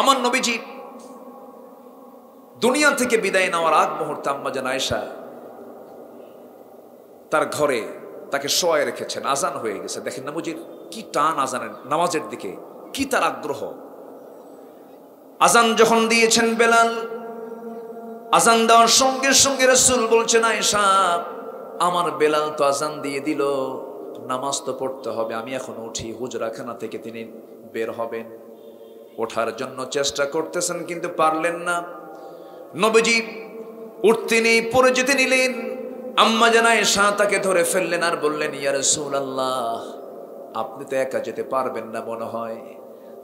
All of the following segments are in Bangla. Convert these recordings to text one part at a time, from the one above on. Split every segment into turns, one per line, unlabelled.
আমার নবীজি দুনিয়া থেকে বিদায় নেওয়ার আগ মুহূর্তে আম্মা জান আয়েশা তার ঘরে তাকে শোয়ায় রেখেছেন। আজান হয়ে গেছে, দেখেন নবীজির কি টান আজানের, নামাজের দিকে কি তার আগ্রহ। আজান যখন দিয়েছেন বেলাল, আজান দেওয়ার সঙ্গে সঙ্গে রাসূল বলছেন, আয়েশা আমার বেলাল তো আজান দিয়ে দিল, নামাজ তো পড়তে হবে, আমি এখন উঠি। হুজরাখানা থেকে তিনি বের হবেন, ওঠার জন্য চেষ্টা করতেছেন কিন্তু পারলেন না। নবীজি উঠতে নেই, পড়ে যেতে নিলেন। আম্মা জান আয়েশা তাকে ধরে ফেললেন আর বললেন, ইয়া রাসূলুল্লাহ আপনি তো একা যেতে পারবেন না মনে হয়।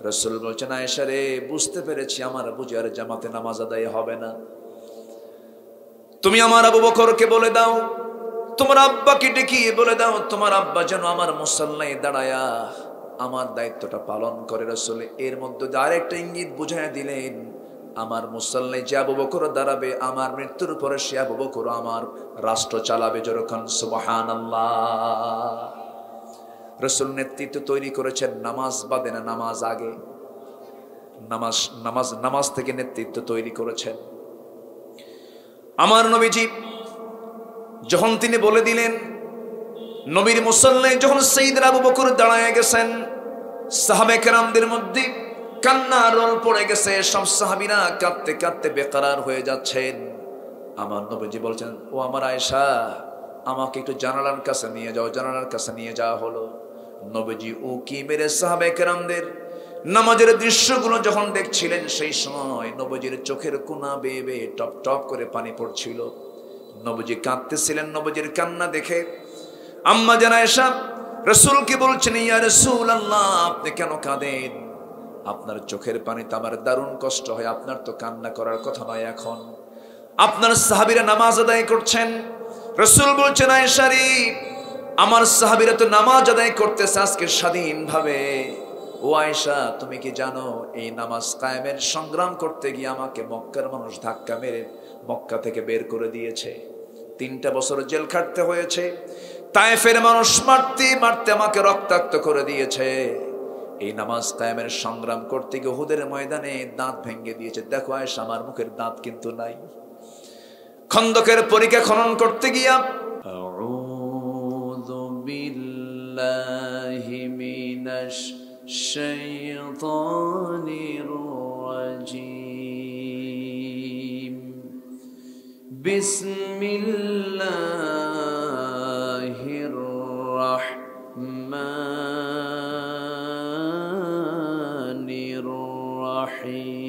রাসূল বলছেন, আয়েশা রে বুঝতে পেরেছি আমার বুঝি আর জামাতে নামাজ আদায় হবে না, তুমি আমার আবু বকরকে বলে দাও, তোমার আব্বাকে ডেকে বলে দাও, তোমার আব্বা যেন আমার মুসাল্লায় দাঁড়ায়া আমার দায়িত্বটা পালন করে। রাসূল এর মধ্যে আরেকটা ইঙ্গিত বুঝাইয়া দিলেন, আমার মুসাল্লায় যে আবু বকর দাঁড়াবে আমার মৃত্যুর পরে সে আবু বকর আমার রাষ্ট্র চালাবে। যখন সুবহানাল্লাহ। রাসূল নেতৃত্ব তৈরি করেছেন নামাজ বাদে না, নামাজ আগে, নামাজ থেকে নেতৃত্ব তৈরি করেছেন। আমার নবীজি যখন তিনি বলে দিলেন, নবীর মুসাল্লায় যখন সাইয়েদনা আবু বকর দাঁড়ায় গেছেন, সাহাবে কেরামদের মধ্যে কান্নার রোল পড়ে গেছে, সব সাহাবীরা কাঁদতে কাঁদতে বেকরার হয়ে যাচ্ছেন। আমার নবীজি বলছেন, ও আমার আয়েশা আমাকে একটু জানালার কাছে নিয়ে যাও। জানালার কাছে নিয়ে যাওয়া হলো। নবীজি উকি মেরে সাহাবে কেরামদের নামাজের দৃশ্যগুলো যখন দেখছিলেন, সেই সময় নবীজির চোখের কোনা বেয়ে বেয়ে টপ টপ করে পানি পড়ছিল। নবীজি কাঁদতেছিলেন। নবীজির কান্না দেখে আম্মা জান আয়েশা রাসূলকে বলছেন, ইয়া রাসূলুল্লাহ আপনি কেন কাঁদেন? আপনার চোখের পানিতে আমার দারুণ কষ্ট হয়, আপনার তো কান্না করার কথা নয় এখন, আপনার সাহাবীরা নামাজ আদায় করছেন। রাসূল বলছেন, আয়েশা রে আমার সাহাবীরা তো নামাজ আদায় করতেছে আজকে স্বাধীনভাবে। ও আয়েশা তুমি কি জানো এই নামাজ কায়েমের সংগ্রাম করতে গিয়ে আমাকে মক্কার মানুষ ধাক্কা মেরে মক্কা থেকে বের করে দিয়েছে, 3টা বছর জেল খাটতে হয়েছে, তায়েফের মানুষ মারতে মারতে আমাকে রক্তাক্ত করে দিয়েছে। এই নামাজ কায়েমের সংগ্রাম করতে গিয়ে উহুদের ময়দানে দাঁত ভেঙে দিয়েছে। দেখো আয়েশা আমার মুখের দাঁত কিন্তু নাই। খন্দকের পরীক্ষা খনন করতে গিয়া আউযু বিল্লাহি মিনাশ শাইতানির রাজীম বিসমিল্লাহির রাহমানির রাহিম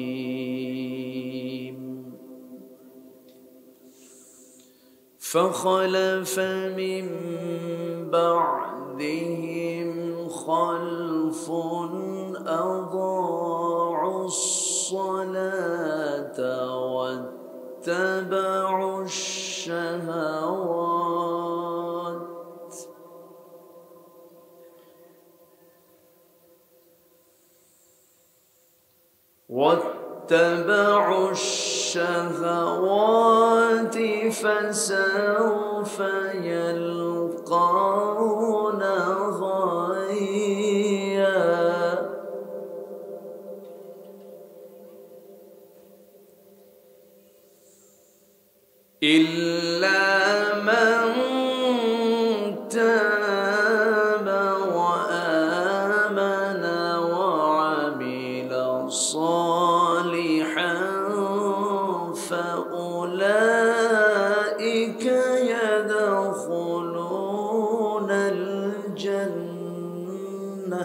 فخلف من بعدهم خلف أضاعوا الصلاة واتبعوا الشهوات فسوف يلقون غيا إلا من تاب وآمن وعمل صالحا فأولئك يدخلون الجنة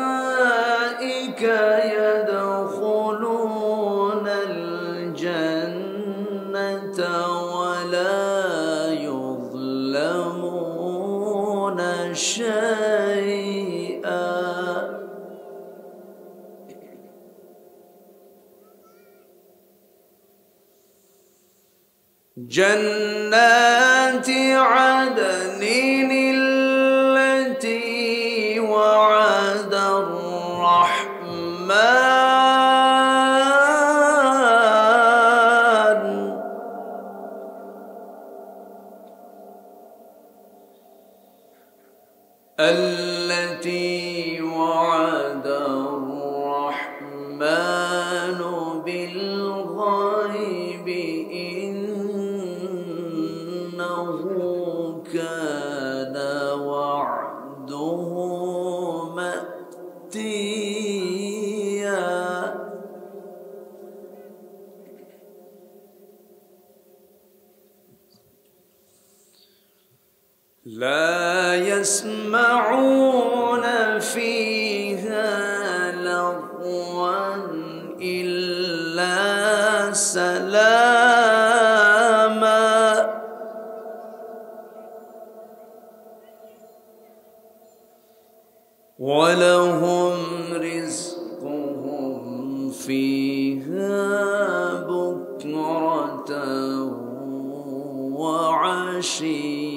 أولئك يدخلون الجنة ولا يظلمون شيئا جنات عدن التي وعد الرحمن
التي وعد الرحمن بالغيب إنه كان وعده مأتيا لا يسمعون فيها لغوا إلا سلاما ولهم رزقهم فيها بكرة وعشيا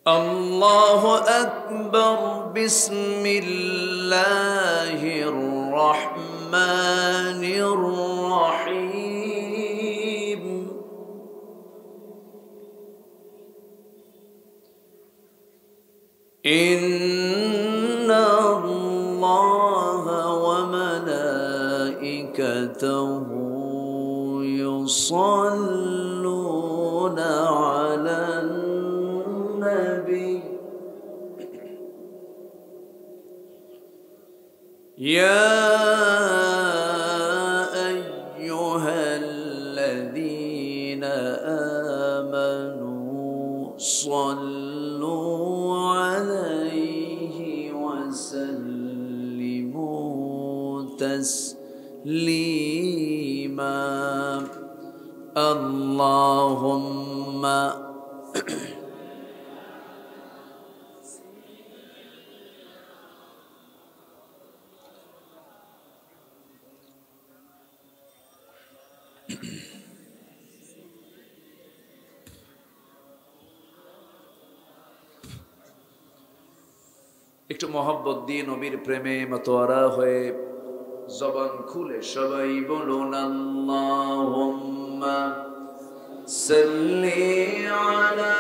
الله أكبر بسم الله الرحمن الرحيم إن الله وملائكته يصلون على النبي يا أيها الذين آمنوا صلوا عليه وسلموا تسليما اللهم
একটু মহব্বত দিয়ে নবীর প্রেমে মাতোয়ারা হয়ে জবান খুলে সবাই বলুন আল্লাহুম্মা সাল্লি আলা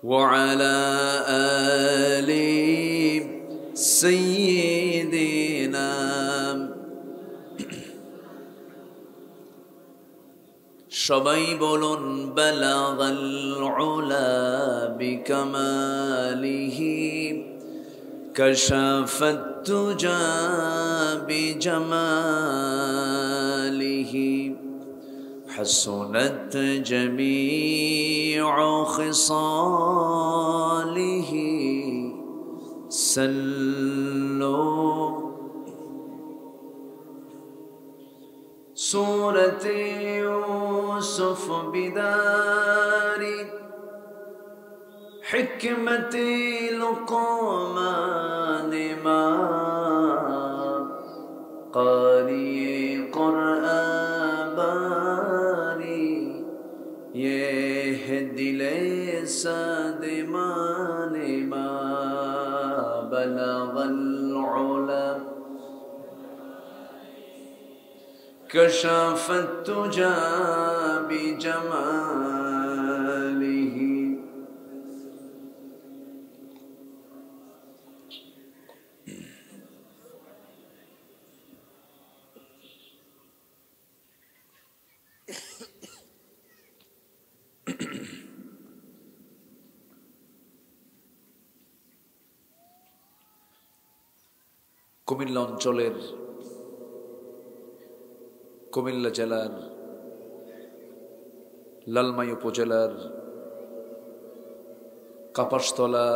وعلى آل سيدنا সবাই বলুন বালাগাল উলা বিকামালিহি কাশাফাত তুজা বিজামালিহি حسنت جميع خصاله سلوا سورة يوسف بدار حكمة لقمان ما قارئ قرآن باري يهدي ليس دمان ما بلغ العلا كشف التجى بجماله
কুমিল্লা অঞ্চলের কুমিল্লা জেলার লালমাই উপজেলার কাপাসতলা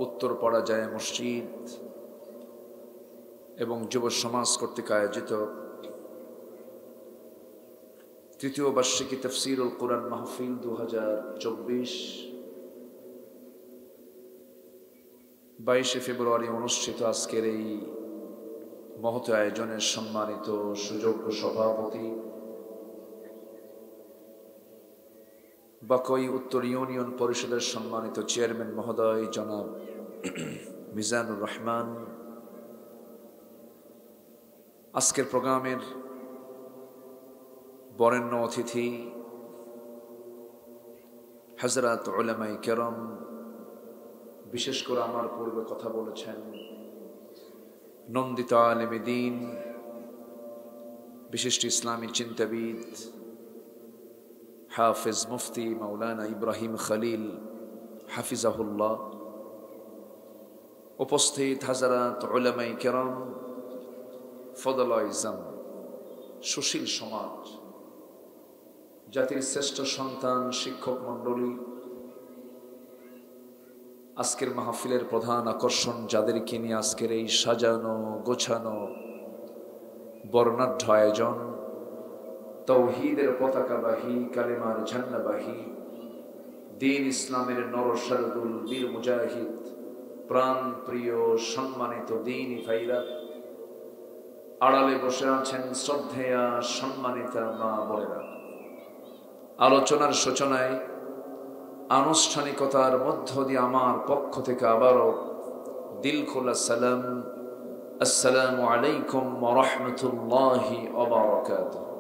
উত্তরপাড়া জায়ে মসজিদ এবং যুব সমাজ কর্তৃক আয়োজিত তৃতীয় বার্ষিকী তাফসীরুল কুরআন মাহফিল 2024 22 ফেব্রুয়ারি অনুষ্ঠিত আজকের এই মহৎ আয়োজনের সম্মানিত সুযোগ্য সভাপতি বাকই উত্তর ইউনিয়ন পরিষদের সম্মানিত চেয়ারম্যান মহোদয় জনাব মিজানুর রহমান আজকের প্রোগ্রামের বরেণ্য অতিথি হযরত উলামায়ে কেরাম, বিশেষ করে আমার পূর্বে কথা বলেছেন নন্দিত আলেমে দ্বীন, বিশিষ্ট ইসলামী চিন্তাবিদ হাফেজ মুফতি মাওলানা ইব্রাহিম খলিল হাফিজাহুল্লাহ, উপস্থিত হযরত উলামায়ে কেরাম, ফদলাইজাম, সুশীল সমাজ, জাতির শ্রেষ্ঠ সন্তান, শিক্ষক মণ্ডলী, আজকের মাহফিলের প্রধান আকর্ষণ যাদেরকে নিয়ে আজকের এই সাজানো গোছানো বর্ণাঢ্য আয়োজন, তাওহীদের পতাকাবাহী, কালেমার ঝান্ডাবাহী, দ্বীন ইসলামের নরসারদুল বীর মুজাহিদ, প্রাণ প্রিয় সম্মানিত দ্বীনী ভাইরা, আড়ালে বসে আছেন শ্রদ্ধেয়া সম্মানিতা মা বোনেরা। আলোচনার সূচনায় আনুষ্ঠানিকতার মধ্য দিয়ে আমার পক্ষ থেকে আবারও দিল খোলা সালাম, আসসালামু আলাইকুম ওয়া রাহমাতুল্লাহি ওয়া বারাকাতুহু।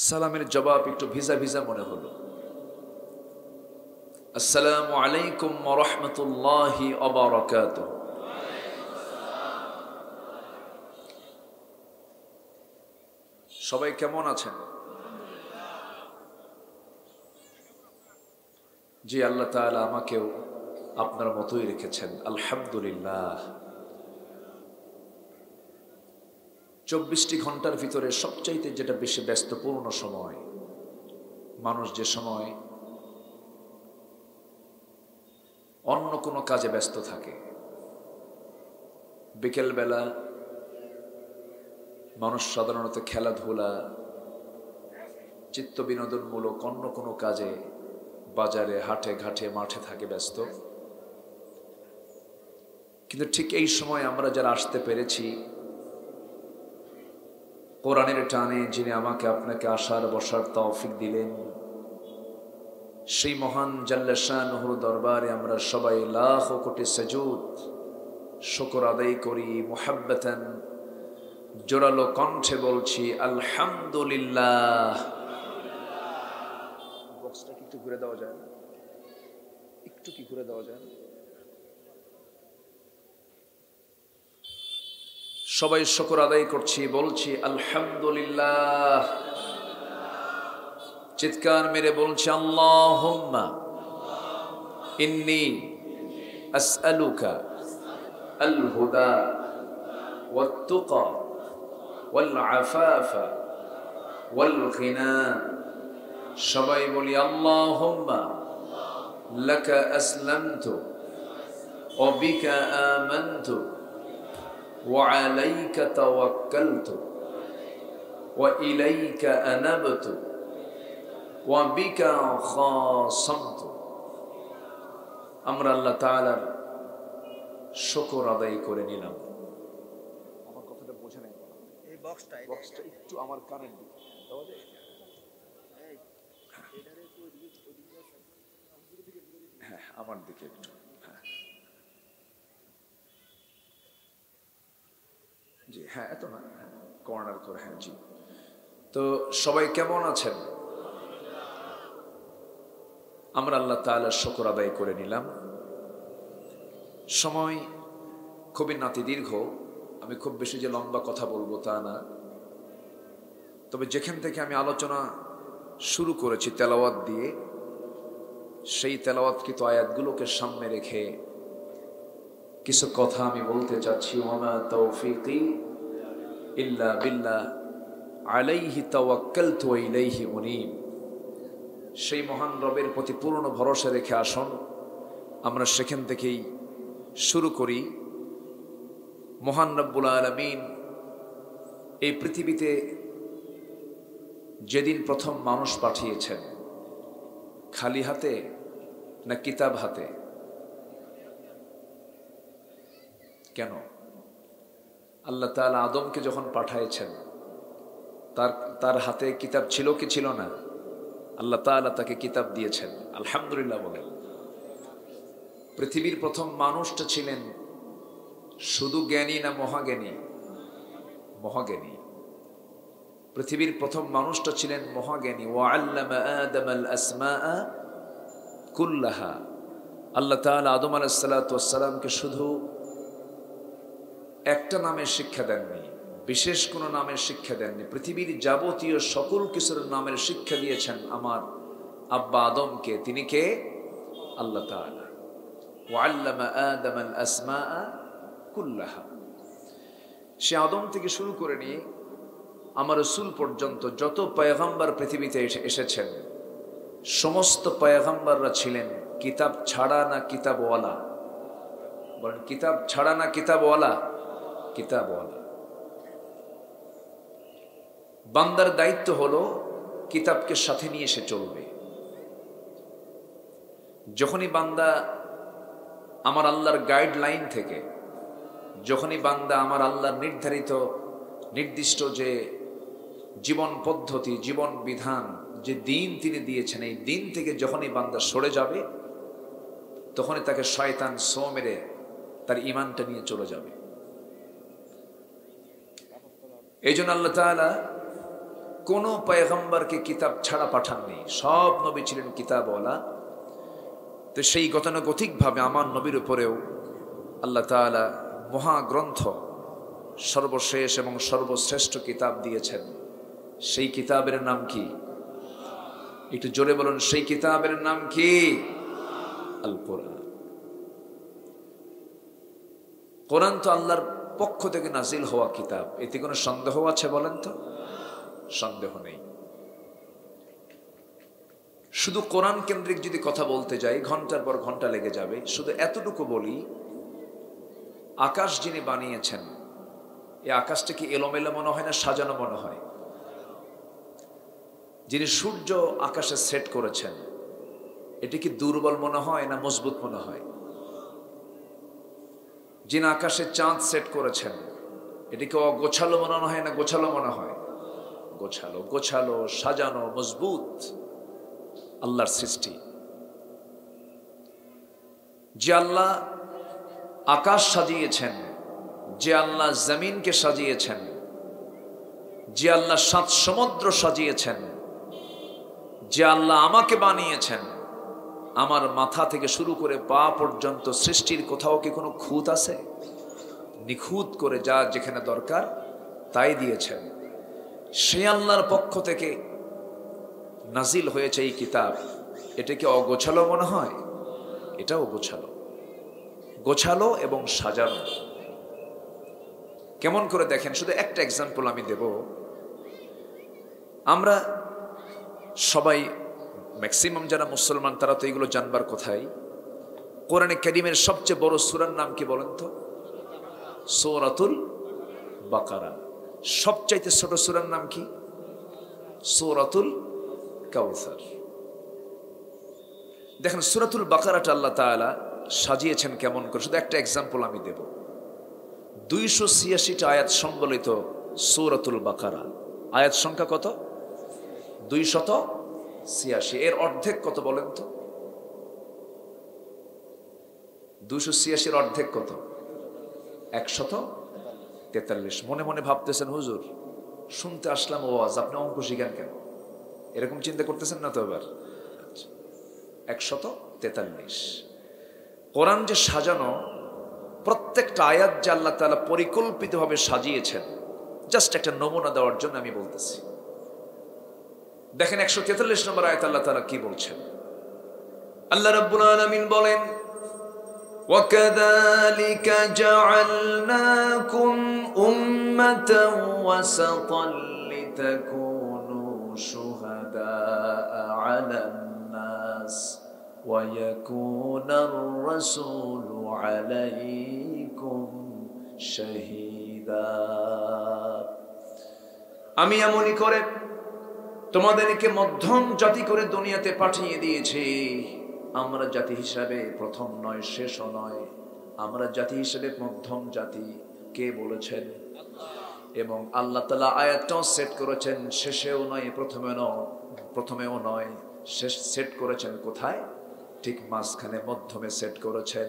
সালামের জবাব একটু ভিজা ভিজা মনে হলো। আসসালামু আলাইকুম ওয়া রাহমাতুল্লাহি ওয়া বারাকাতুহু। সবাই কেমন আছেন? জি, আল্লাহ তাআলা আমাকেও আপনার মতোই রেখেছেন, আলহামদুলিল্লাহ। 24টি ঘন্টার ভিতরে সবচাইতে যেটা বেশি ব্যস্তপূর্ণ সময়, মানুষ যে সময় অন্য কোনো কাজে ব্যস্ত থাকে, বিকেলবেলা মানুষ সাধারণত খেলাধুলা, চিত্ত বিনোদনমূলক অন্য কোনো কাজে বাজারে, হাটে ঘাটে, মাঠে থাকে ব্যস্ত। কিন্তু ঠিক এই সময় আমরা যারা আসতে পেরেছি, কোরআনের টানে যিনি আমাকে আপনাকে আসার বসার তৌফিক দিলেন, সেই মহান জাল্লা শানুহুর দরবারে আমরা সবাই লাখ কোটি সাজুদ শুকর আদায় করি, মুহাব্বাতান জোরালো কণ্ঠে বলছি আলহামদুলিল্লাহ। বক্সটা কি একটু ঘুরে দেওয়া যায় না? একটু কি ঘুরে দেওয়া যায় না? সবাই শুকর আদায় করছি, বলছি আলহামদুলিল্লাহ। চিৎকার মেরে বলছি আল্লাহুম্মা ইন্নী আসআলুকা আল হুদা ওয়াত তুকা ওয়াল আফাফা ওয়াল গিনা। সবাই বলি আল্লাহুম্মা লাকা আসলামতু ওয়া বিকা আমানতু ওয়া আলাইকা তাওয়াক্কালতু ওয়া ইলাইকা আনাবতু ওয়া বিকা খাসামতু। আমরা আল্লাহ তাআলার শুকর আদায় করে নিলাম। আমার কথাটা বোঝে নাই? এই বক্সটা একটু আমার কানের দিকে দেওয়া যায়? হ্যাঁ, আমার দিকে একটু। জি হ্যাঁ, এত না, কর্নার করে। হ্যাঁ জি। তো সবাই কেমন আছেন? আমরা আল্লাহ তাআলার শুকর আদায় করে নিলাম। সময় খুবই নাতি দীর্ঘ, আমি খুব বেশি যে লম্বা কথা বলবো তা না। তবে যেখান থেকে আমি আলোচনা শুরু করেছি তেলাওয়াত দিয়ে, সেই তেলাওয়াতকৃত আয়াতগুলোকে সামনে রেখে কিছু কথা আমি বলতে চাচ্ছি। ওয়ামা তাওফীকি ইল্লা বিল্লাহ আলাইহি তাওয়াক্কালতু ওয়া ইলাইহি উনীব। সেই মহান রবের প্রতি পূর্ণ ভরসা রেখে আসুন আমরা সেখান থেকেই শুরু করি। মহান রব্বুল আলামিন এই পৃথিবীতে যেদিন প্রথম মানুষ পাঠিয়েছেন, খালি হাতে না কিতাব হাতে? কেন? আল্লাহ তাআলা আদমকে যখন পাঠাইছেন, তার হাতে কিতাব ছিল কি ছিল না? আল্লাহ তাআলা তাকে কিতাব দিয়েছেন। আলহামদুলিল্লাহ বলেন। পৃথিবীর প্রথম মানুষটা ছিলেন শুধু জ্ঞানী না মহাজ্ঞানী? মহাজ্ঞানী। পৃথিবীর প্রথম মানুষটা ছিলেন মহাজ্ঞানী। ওয়াল্লামা আদামাল আসমাআ কুল্লাহা। আল্লাহ তাআলা আদম আলাইহিস সালাতু ওয়াস সালামকে শুধু একটা নামের শিক্ষা দেননি, বিশেষ কোনো নামের শিক্ষা দেননি। পৃথিবীর যাবতীয় সকল কিছুর নামের শিক্ষা দিয়েছেন আমার আব্বা আদমকে। তিনি কে? আল্লাহ তাআলা। ওয়াল্লামা আদামাল আসমাআ কুল্লাহা। সে আদম থেকে শুরু করে নিয়ে আমার রাসূল পর্যন্ত যত পয়গম্বর পৃথিবীতে এসেছেন, সমস্ত পয়গম্বররা ছিলেন কিতাব ছাড়া না কিতাবওয়ালা? বলেন, কিতাব ছাড়া না কিতাবওয়ালা? কিতাবওয়ালা। বান্দার দায়িত্ব হলো কিতাবকে সাথে নিয়ে এসে চলবে। যখনই বান্দা আমার আল্লাহর গাইডলাইন থেকে, যখনই বান্দা আমার আল্লাহর নির্দিষ্ট যে জীবন পদ্ধতি, জীবন বিধান, যে দিন তিনি দিয়েছেন, এই দিন থেকে যখনই বান্দা সরে যাবে, তখনই তাকে শয়তান ছো মেরে তার ঈমানটা নিয়ে চলে যাবে। এই জন্য আল্লাহ তাআলা কোন পয়গম্বরকে কিতাব ছাড়া পাঠাননি, সব নবী ছিলেন কিতাবওয়ালা। তো সেই গতানুগতিকভাবে আমার নবীর উপরেও আল্লাহ তাআলা মহাগ্রন্থ, সর্বশেষ এবং সর্বশ্রেষ্ঠ কিতাব দিয়েছেন। সেই কিতাবের নাম কি? একটু জোরে বলুন, সেই কিতাবের নাম কি? আল কোরআন। কোরআন তো আল্লাহর পক্ষ থেকে নাজিল হওয়া কিতাব, এতে কোনো সন্দেহ আছে বলেন তো? সন্দেহ নেই। শুধু কোরআন কেন্দ্রিক যদি কথা বলতে যাই, ঘন্টার পর ঘন্টা লেগে যাবে। শুধু এতটুকু বলি, আকাশ যিনি বানিয়েছেন, এই আকাশটা কি এলোমেলো মনে হয় না সাজানো মনে হয়? যিনি সূর্য আকাশে সেট করেছেন, এটি কি দুর্বল মনে হয় না মজবুত মনে হয়? যিনি আকাশে চাঁদ সেট করেছেন, এটি কি অগোছালো মনে হয় না গোছালো মনে হয়? গোছালো। গোছালো, সাজানো, মজবুত আল্লাহর সৃষ্টি। যে আল্লাহ আকাশ সাজিয়েছেন, যে আল্লাহ জমিনকে সাজিয়েছেন, যে আল্লাহ 7 সমুদ্র সাজিয়েছেন, যে আল্লাহ আমাকে বানিয়েছেন, আমার মাথা থেকে শুরু করে পা পর্যন্ত সৃষ্টির কোথাও কি কোনো খুঁত আছে? নিখুঁত করে যা যেখানে দরকার তাই দিয়েছেন। সে আল্লাহর পক্ষ থেকে নাজিল হয়েছে এই কিতাব। এটা কি অগোছালো মনে হয়? এটাও গোছালো। গোছালো এবং সাজানো। কেমন করে দেখেন, শুধু একটা এক্সাম্পল আমি দেব। আমরা সবাই, ম্যাক্সিমাম যারা মুসলমান, তারা তো এগুলো জানবার কোথায়। কোরআনে কারীমের সবচেয়ে বড় সূরার নাম কি বলেন তো? সূরাতুল বাকারা। সবচাইতে ছোট সূরার নাম কি? সূরাতুল কাউসার। দেখেন সূরাতুল বাকারাটা আল্লাহ তাআলা সাজিয়েছেন কেমন করে, শুধু একটা এক্সাম্পল আমি দেব। 286টা আয়াত সম্বলিত সূরাতুল বাকারা। আয়াত সংখ্যা কত? 286। এর অর্ধেক কত বলেন তো? 286-এর অর্ধেক কত? 143। মনে মনে ভাবতেছেন, হুজুর শুনতে আসলাম ওয়াজ, আপনি অঙ্ক শিখেন কেন? এরকম চিন্তা করতেছেন না তো? এবার 143। কোরআন যে সাজানো, প্রত্যেকটা আয়াত যে আল্লাহ তাআলা পরিকল্পিতভাবে সাজিয়েছেন, জাস্ট একটা নমুনা দেওয়ার জন্য আমি বলতেছি। দেখেন 143 নম্বর আয়াত আল্লাহ তাআলা কি বলছেন। আল্লাহ রাব্বুল আলামিন বলেন,
وَكَذَلِكَ جَعَلْنَاكُمْ أُمَّةً وَسَطًا لِتَكُونُوا شُهَدَاءَ عَلَى النَّاسِ وَيَكُونَ الرَّسُولُ عَلَيْكُمْ شَهِيدًا।
আমি এমনই করে তোমাদেরকে মধ্যম জাতি করে দুনিয়াতে পাঠিয়ে দিয়েছি। আমরা জাতি হিসাবে প্রথম নয়, শেষও নয়। আমরা জাতি হিসেবে মধ্যম জাতি। কে বলেছেন? এবং আল্লাহ তাআলা আয়াতটাও সেট করেছেন, শেষেও নয় প্রথমেও নয়, শেষ সেট করেছেন কোথায়? ঠিক মাঝখানে মধ্যমে সেট করেছেন।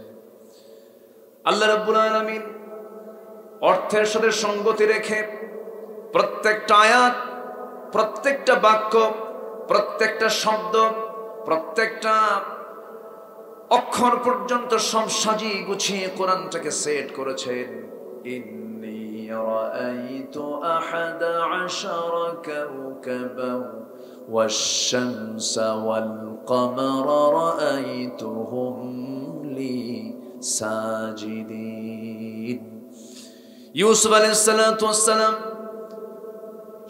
আল্লাহ রাব্বুল আলামিন অর্থের সাথে সঙ্গতি রেখে প্রত্যেকটা আয়াত, প্রত্যেকটা বাক্য, প্রত্যেকটা শব্দ, প্রত্যেকটা অক্ষর পর্যন্ত সব সাজিয়ে গুছিয়ে কোরআনটাকে সেট করেছেন। ইন্নী রাআইতু আহাদা আশারা কাওকাবাও ওয়াশ-শামসা ওয়াল-কামারা রাআইতুহুম লি সাজিদিন। ইউসুফ আলাইহিস সালাতু ওয়াস সালাম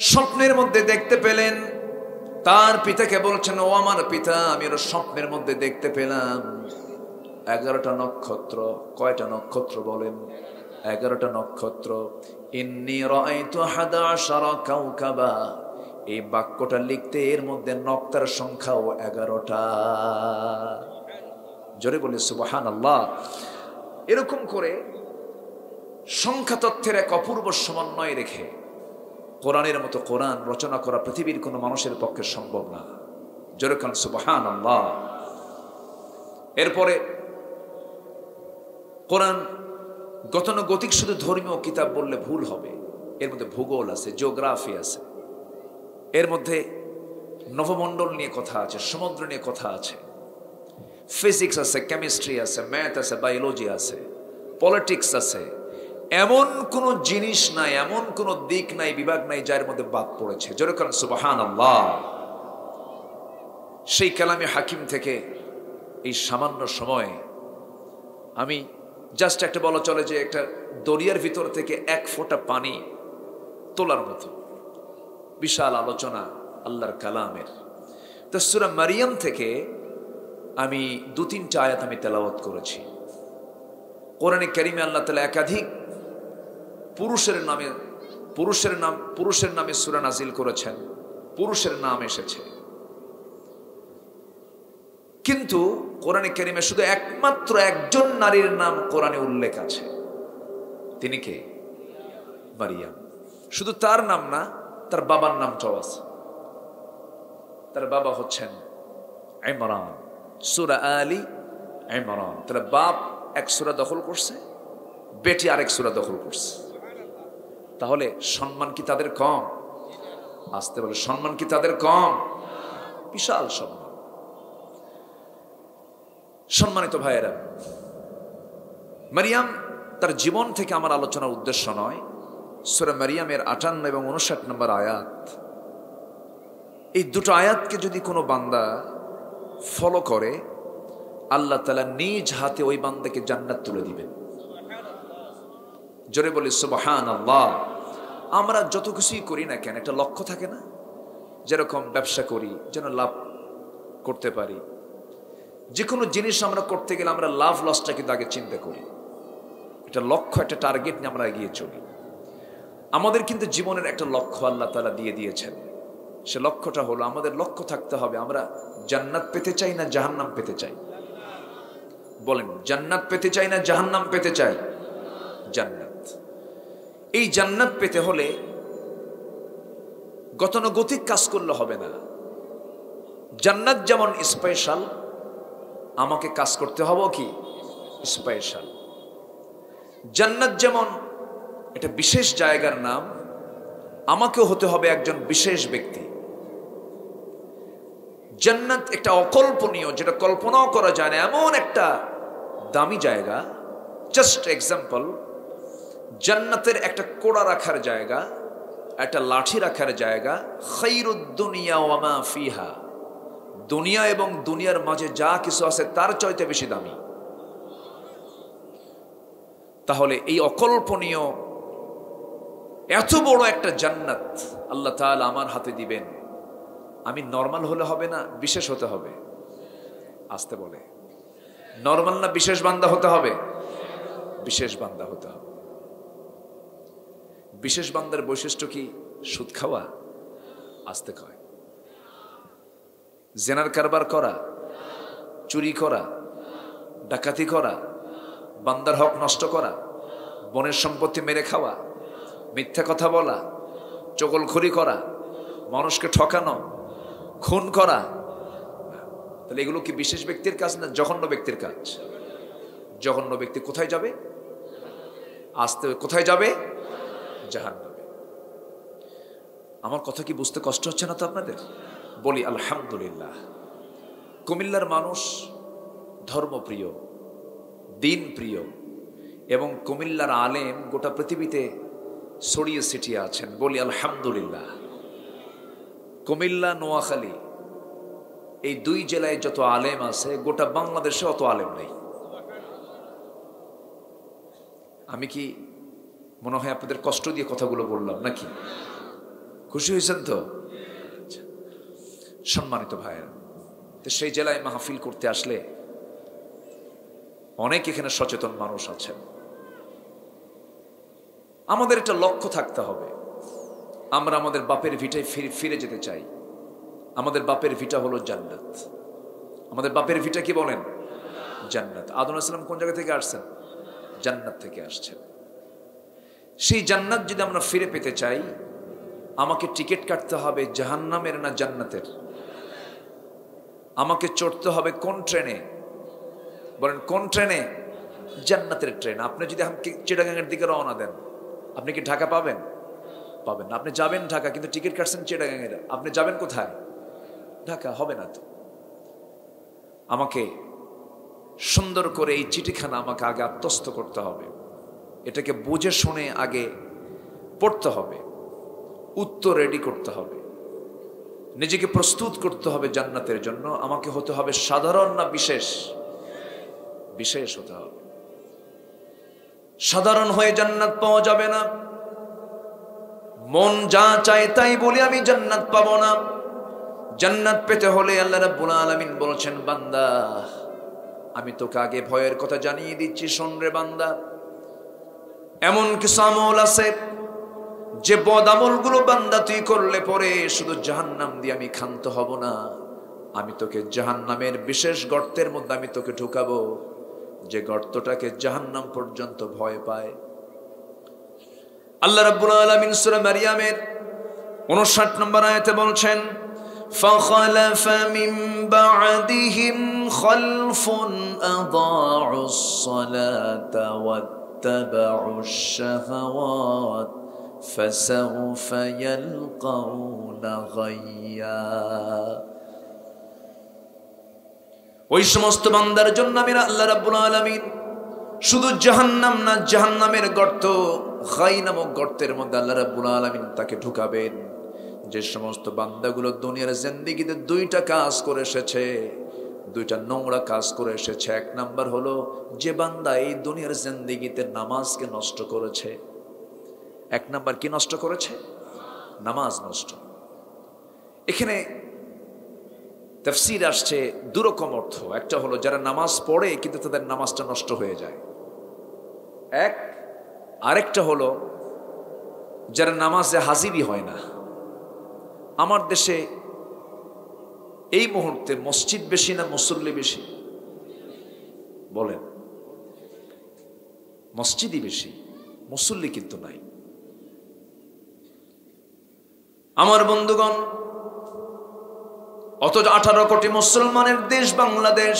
স্বপ্নের মধ্যে দেখতে পেলেন, তার পিতাকে বলছেন, ও আমার পিতা, আমি ওর স্বপ্নের মধ্যে দেখতে পেলাম 11টা নক্ষত্র। কয়টা নক্ষত্র বলেন? 11টা নক্ষত্র। ইন্নী রাআইতু আহাদা আশারা কাওকাবা, এই বাক্যটা লিখতে এর মধ্যে নক্তার সংখ্যাও 11টা। জোরে বলি সুবহানাল্লাহ। এরকম করে সংখ্যা তথ্যের এক অপূর্ব সমন্বয় রেখে কোরআনের মতো কোরআন রচনা করা পৃথিবীর কোনো মানুষের পক্ষে সম্ভব না। জোরে বলেন সুবহানাল্লাহ। এরপরে কোরআন গতানুগতিক শুধু ধর্মীয় কিতাব বললে ভুল হবে। এর মধ্যে ভূগোল আছে, জিওগ্রাফি আছে, এর মধ্যে নভমণ্ডল নিয়ে কথা আছে, সমুদ্র নিয়ে কথা আছে, ফিজিক্স আছে, কেমিস্ট্রি আছে, ম্যাথ আছে, বায়োলজি আছে, পলিটিক্স আছে। এমন কোন জিনিস নাই, এমন কোন দিক নাই, বিভাগ নাই যার মধ্যে বাদ পড়েছে। জোরে বলেন সুবহানাল্লাহ। সেই কালামে হাকিম থেকে এই সামান্য সময়ে আমি জাস্ট একটা বলা চলে যে একটা দরিয়ার ভিতর থেকে এক ফোঁটা পানি তোলার মতো বিশাল আলোচনা আল্লাহর কালামের। তো সূরা মারিয়াম থেকে আমি 2-3টা আয়াত আমি তেলাওয়াত করেছি। কোরআনে কারিমে আল্লাহ তাআলা একাধিক পুরুষের নামে সূরা নাজিল করেছেন, পুরুষের নাম এসেছে। কিন্তু কোরআনে কারিমে শুধু একমাত্র একজন নারীর নাম কোরআনে উল্লেখ আছে। তিনি কে? মারিয়াম। শুধু তার নাম না, তার বাবার নামটাও আছে। তার বাবা হচ্ছেন ইমরান। সূরা আলী ইমরান। তার বাপ এক সূরা দখল করছে, বেটি আরেক সূরা দখল করছে। তাহলে সম্মান কি তাদের কম? আসতে বলে, সম্মান কি তাদের কম? বিশাল সম্মান। সম্মানিত ভাইয়েরা, মারিয়াম তার জীবন থেকে আমার আলোচনার উদ্দেশ্য নয়। সূরা মারিয়ামের 58 এবং 59 নম্বর আয়াত, এই দুটো আয়াতকে যদি কোনো বান্দা ফলো করে, আল্লাহ তাআলা নিজ হাতে ওই বান্দাকে জান্নাত তুলে দিবেন। জোরে বলি সুবহানাল্লাহ। আমরা যত কিছুই করি না কেন, একটা লক্ষ্য থাকে না? যেরকম ব্যবসা করি যেন লাভ করতে পারি, যে কোনো জিনিস আমরা করতে গেলে আমরা লাভ লসটা কিন্তু আগে চিন্তা করি। একটা লক্ষ্য, একটা টার্গেট নিয়ে আমরা এগিয়ে চলি। আমাদের কিন্তু জীবনের একটা লক্ষ্য আল্লাহ তাআলা দিয়ে দিয়েছেন। সে লক্ষ্যটা হলো, আমাদের লক্ষ্য থাকতে হবে আমরা জান্নাত পেতে চাই না জাহান্নাম পেতে চাই? বলেন, জান্নাত পেতে চাই না জাহান্নাম পেতে চাই? জান্নাত। এই জান্নাত পেতে হলে গতানুগতিক কাজ করলে হবে না। জান্নাত যেমন স্পেশাল, আমাকে কাজ করতে হবে কি স্পেশাল। জান্নাত যেমন এটা বিশেষ জায়গার নাম, আমাকেও হতে হবে একজন বিশেষ ব্যক্তি। জান্নাত একটা অকল্পনীয়, যেটা কল্পনাও করা যায় না, এমন একটা দামি জায়গা। জাস্ট এক্সাম্পল, জান্নাতের একটা কোড়া রাখার জায়গা, একটা লাঠি রাখার জায়গা, খায়রুদ দুনিয়া ওয়া মা ফিহা, দুনিয়া এবং দুনিয়ার মাঝে যা কিছু আছে তার চাইতে বেশি দামি। তাহলে এই অকল্পনীয় এত বড় একটা জান্নাত আল্লাহ তাআলা আমার হাতে দিবেন, আমি নরমাল হলে হবে না, বিশেষ হতে হবে। আসতে বলে, নরমাল না বিশেষ বান্দা হতে হবে? বিশেষ বান্দা হতে হবে। বিশেষ বান্দার বৈশিষ্ট্য কি? সুদ খাওয়া? আসতে কয়। জেনার কারবার করা, চুরি করা, ডাকাতি করা, বান্দার হক নষ্ট করা, বনের সম্পত্তি মেরে খাওয়া, মিথ্যা কথা বলা, চগলখড়ি করা, মানুষকে ঠকানো, খুন করা, তাহলে এগুলো কি বিশেষ ব্যক্তির কাজ না জঘন্য ব্যক্তির কাজ? জঘন্য ব্যক্তি কোথায় যাবে? আসতে কোথায় যাবে? জাহান্নামে। আমার কথা কি বুঝতে কষ্ট হচ্ছে না তো আপনাদের? বলি আলহামদুলিল্লাহ। কুমিল্লার মানুষ ধর্মপ্রিয়, দিন প্রিয়, এবং কুমিল্লার আলেম গোটা পৃথিবীতে ছড়িয়ে ছিটিয়ে আছেন। বলি আলহামদুলিল্লাহ। কুমিল্লা, নোয়াখালী এই দুই জেলায় যত আলেম আছে গোটা বাংলাদেশে অত আলেম নাই। আমি কি মনে হয় আপনাদের কষ্ট দিয়ে কথাগুলো বললাম নাকি? খুশি হয়েছেন তো? সম্মানিত ভাইয়েরা, তো সেই জেলায় মাহফিল করতে আসলে অনেক এখানে সচেতন মানুষ আছেন। আমাদের একটা লক্ষ্য থাকতে হবে। আমরা আমাদের বাপের ভিটায় ফিরে যেতে চাই। আমাদের বাপের ভিটা হলো জান্নাত। আমাদের বাপের ভিটা কি বলেন? জান্নাত। আদম আলাইহিস সালাম কোন জায়গা থেকে আসছেন? জান্নাত থেকে আসছেন। সেই জান্নাত যদি আমরা ফিরে পেতে চাই, আমাকে টিকিট কাটতে হবে জাহান্নামের না জান্নাতের? আমাকে চড়তে হবে কোন ট্রেনে? বলেন কোন ট্রেনে? জান্নাতের ট্রেন। আপনি যদি আমাকে চিটাগাংয়ের দিকে রওনা দেন, আপনি কি ঢাকা পাবেন? পাবেন না। আপনি যাবেন ঢাকা, কিন্তু টিকিট কাটছেন চিটাগাংয়ের, আপনি যাবেন কোথায়? ঢাকা। হবে না তো। আমাকে সুন্দর করে এই চিঠিখানা আমাকে আগে আত্মস্থ করতে হবে। এটাকে বুঝে শুনে আগে পড়তে হবে, উত্তর রেডি করতে হবে, নিজেকে প্রস্তুত করতে হবে জান্নাতের জন্য। আমাকে হতে হবে সাধারণ না বিশেষ? বিশেষ হতে হবে। সাধারণ হয়ে জান্নাত পাওয়া যাবে না। মন যা চায় তাই বলি আমি জান্নাত পাবো না। জান্নাত পেতে হলে আল্লাহ রাব্বুল আলামিন বলছেন, বান্দা আমি তোকে আগে ভয়ের কথা জানিয়ে দিচ্ছি, শোন রে বান্দা। এমন কিছু আমল আছে যে বদ আমলগুলো বান্দা তুই করলে পরে শুধু জাহান্নাম দিয়ে আমি ক্ষান্ত হব না, আমি তোকে জাহান্নামের বিশেষ গর্তের মধ্যে আমি তোকে ঢুকাবো, যে গর্তটাকে জাহান্নাম পর্যন্ত ভয় পায়। আল্লাহ রাব্বুল আলামিন সূরা মারইয়ামের 59 নম্বর আয়াতে বলছেন, فخلف من بعدهم خلف أضاعوا الصلاة واتبعوا الشهوات فسوف يلقون غيا। ওই সমস্ত বান্দার জন্য আমি আল্লাহ রাব্বুল আলামিন শুধু জাহান্নাম না, জাহান্নামের গর্ত, গাই নামক গর্তের মধ্যে আল্লাহ রাব্বুল আলামিন তাকে ঢুকাবেন। যে সমস্ত বান্দাগুলো দুনিয়ার জিন্দেগিতে দুইটা কাজ করে এসেছে, দুইটা নোংরা কাজ করে এসেছে। এক নাম্বার হলো যে বান্দা এই দুনিয়ার জিন্দেগিতে নামাজকে নষ্ট করেছে। এক নাম্বার কি নষ্ট করেছে? নামাজ নষ্ট। এখানে তাফসীর আসছে দুরকম অর্থ। একটা হলো যারা নামাজ পড়ে কিন্তু তাদের নামাজটা নষ্ট হয়ে যায়, এক। আরেকটা হলো যারা নামাজে হাজিরই হয় না। আমার দেশে এই মুহূর্তে মসজিদ বেশি না মুসল্লি বেশি? বলেন। মসজিদই বেশি, মুসল্লি কিন্তু নাই। আমার বন্ধুগণ, অথচ 18 কোটি মুসলমানের দেশ বাংলাদেশ।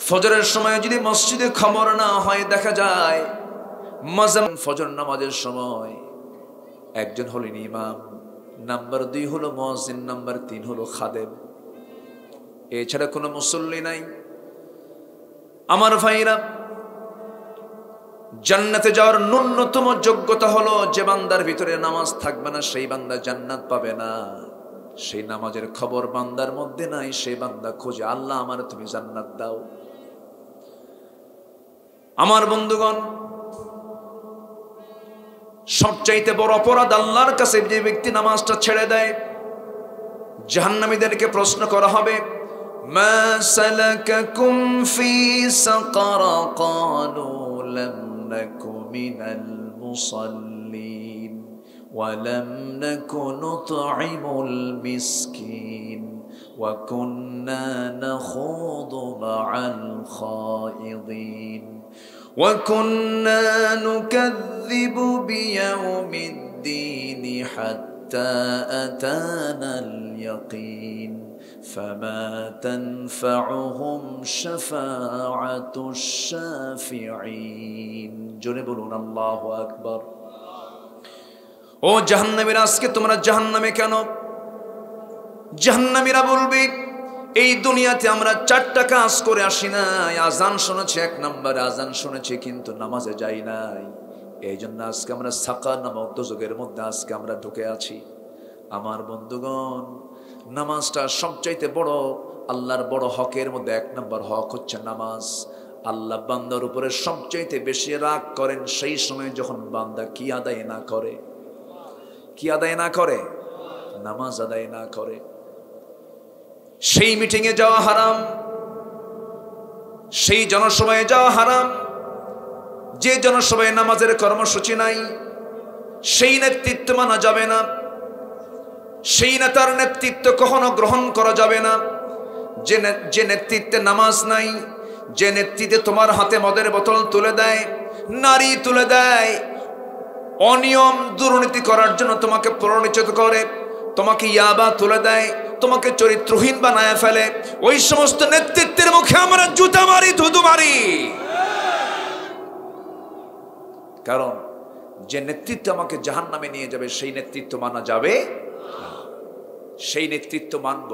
ফজরের সময় যদি মসজিদে খবর না হয়, দেখা যায় মাঝাম ফজর নামাজের সময় একজন হলেন ইমাম, নাম্বার 2 হলো মুয়াজ্জিন, নাম্বার 3 হলো খাদেম। এছাড়া কোনো মুসল্লি নাই। আমার ভাইরা, জান্নাতে যাওয়ার ন্যূনতম যোগ্যতা হলো যে বান্দার ভিতরে নামাজ থাকবে না সেই বান্দা জান্নাত পাবে না। সেই নামাজের খবর বান্দার মধ্যে নাই, সেই বান্দা খোঁজে, আল্লাহ আমার তুমি জান্নাত দাও। আমার বন্ধুগণ, সবচাইতে বড় অপরাধ আল্লাহর কাছে যে ব্যক্তি নামাজটা ছেড়ে দেয়। জাহান্নামীদেরকে প্রশ্ন করা হবে, মা সালাকাকুম ফি সাকার ক্বালু লাম নাকু মিনাল মুসাল্লিন ওয়া লাম নাকু নুতঈমুল মিসকিন ওয়া কুন্না নাখুদু মা'আল খায়িদিন وَكُنَّا نُكَذِّبُ بِيَوْمِ الدِّينِ حَتَّى
حتى أتانا اليقين فما تنفعهم شفاعة الشافعين জোরে বলুন আল্লাহু আকবার।
ও জাহান্নামীরা, আজকে তোমরা জাহান্নামে কেন? জাহান্নামীরা বলবে, এই দুনিয়াতে আমরা 4টা কাজ করে আসি নাই। আজান শুনেছি, 1 নম্বরে আজান শুনেছি, কিন্তু নামাজে যাই নাই। এই জন্য আজকে আমরা সাকার নামক দোজখের মধ্যে আজকে আমরা ঢুকে আছি। আমার বন্ধুগণ, নামাজটা সবচাইতে বড়, আল্লাহর বড় হকের মধ্যে 1 নম্বর হক হচ্ছে নামাজ। আল্লাহ বান্দার উপরে সবচাইতে বেশি রাগ করেন সেই সময় যখন বান্দা কি আদায় না করে, কি আদায় না করে, নামাজ আদায় না করে। সেই মিটিংয়ে যাওয়া হারাম, সেই জনসভায় যাওয়া হারাম, যে জনসভায় নামাজের কর্মসূচি নাই সেই নেতৃত্ব মানা যাবে না, সেই নেতার নেতৃত্ব কখনো গ্রহণ করা যাবে না। যে নেতৃত্বে নামাজ নাই, যে নেতৃত্বে তোমার হাতে মদের বোতল তুলে দেয়, নারী তুলে দেয়, অনিয়ম দুর্নীতি করার জন্য তোমাকে প্ররোচিত করে, তোমাকে ইয়াবা তুলে দেয়, তোমাকে চরিত্রহীন বানায় ফেলে, ওই সমস্ত নেতৃত্বের মুখে আমরা জুতা মারি, ধুতু মারি। কারণ যে নেতৃত্ব আমাকে জাহান্নামে নিয়ে যাবে সেই নেতৃত্ব মানা যাবে না। সেই নেতৃত্ব মানব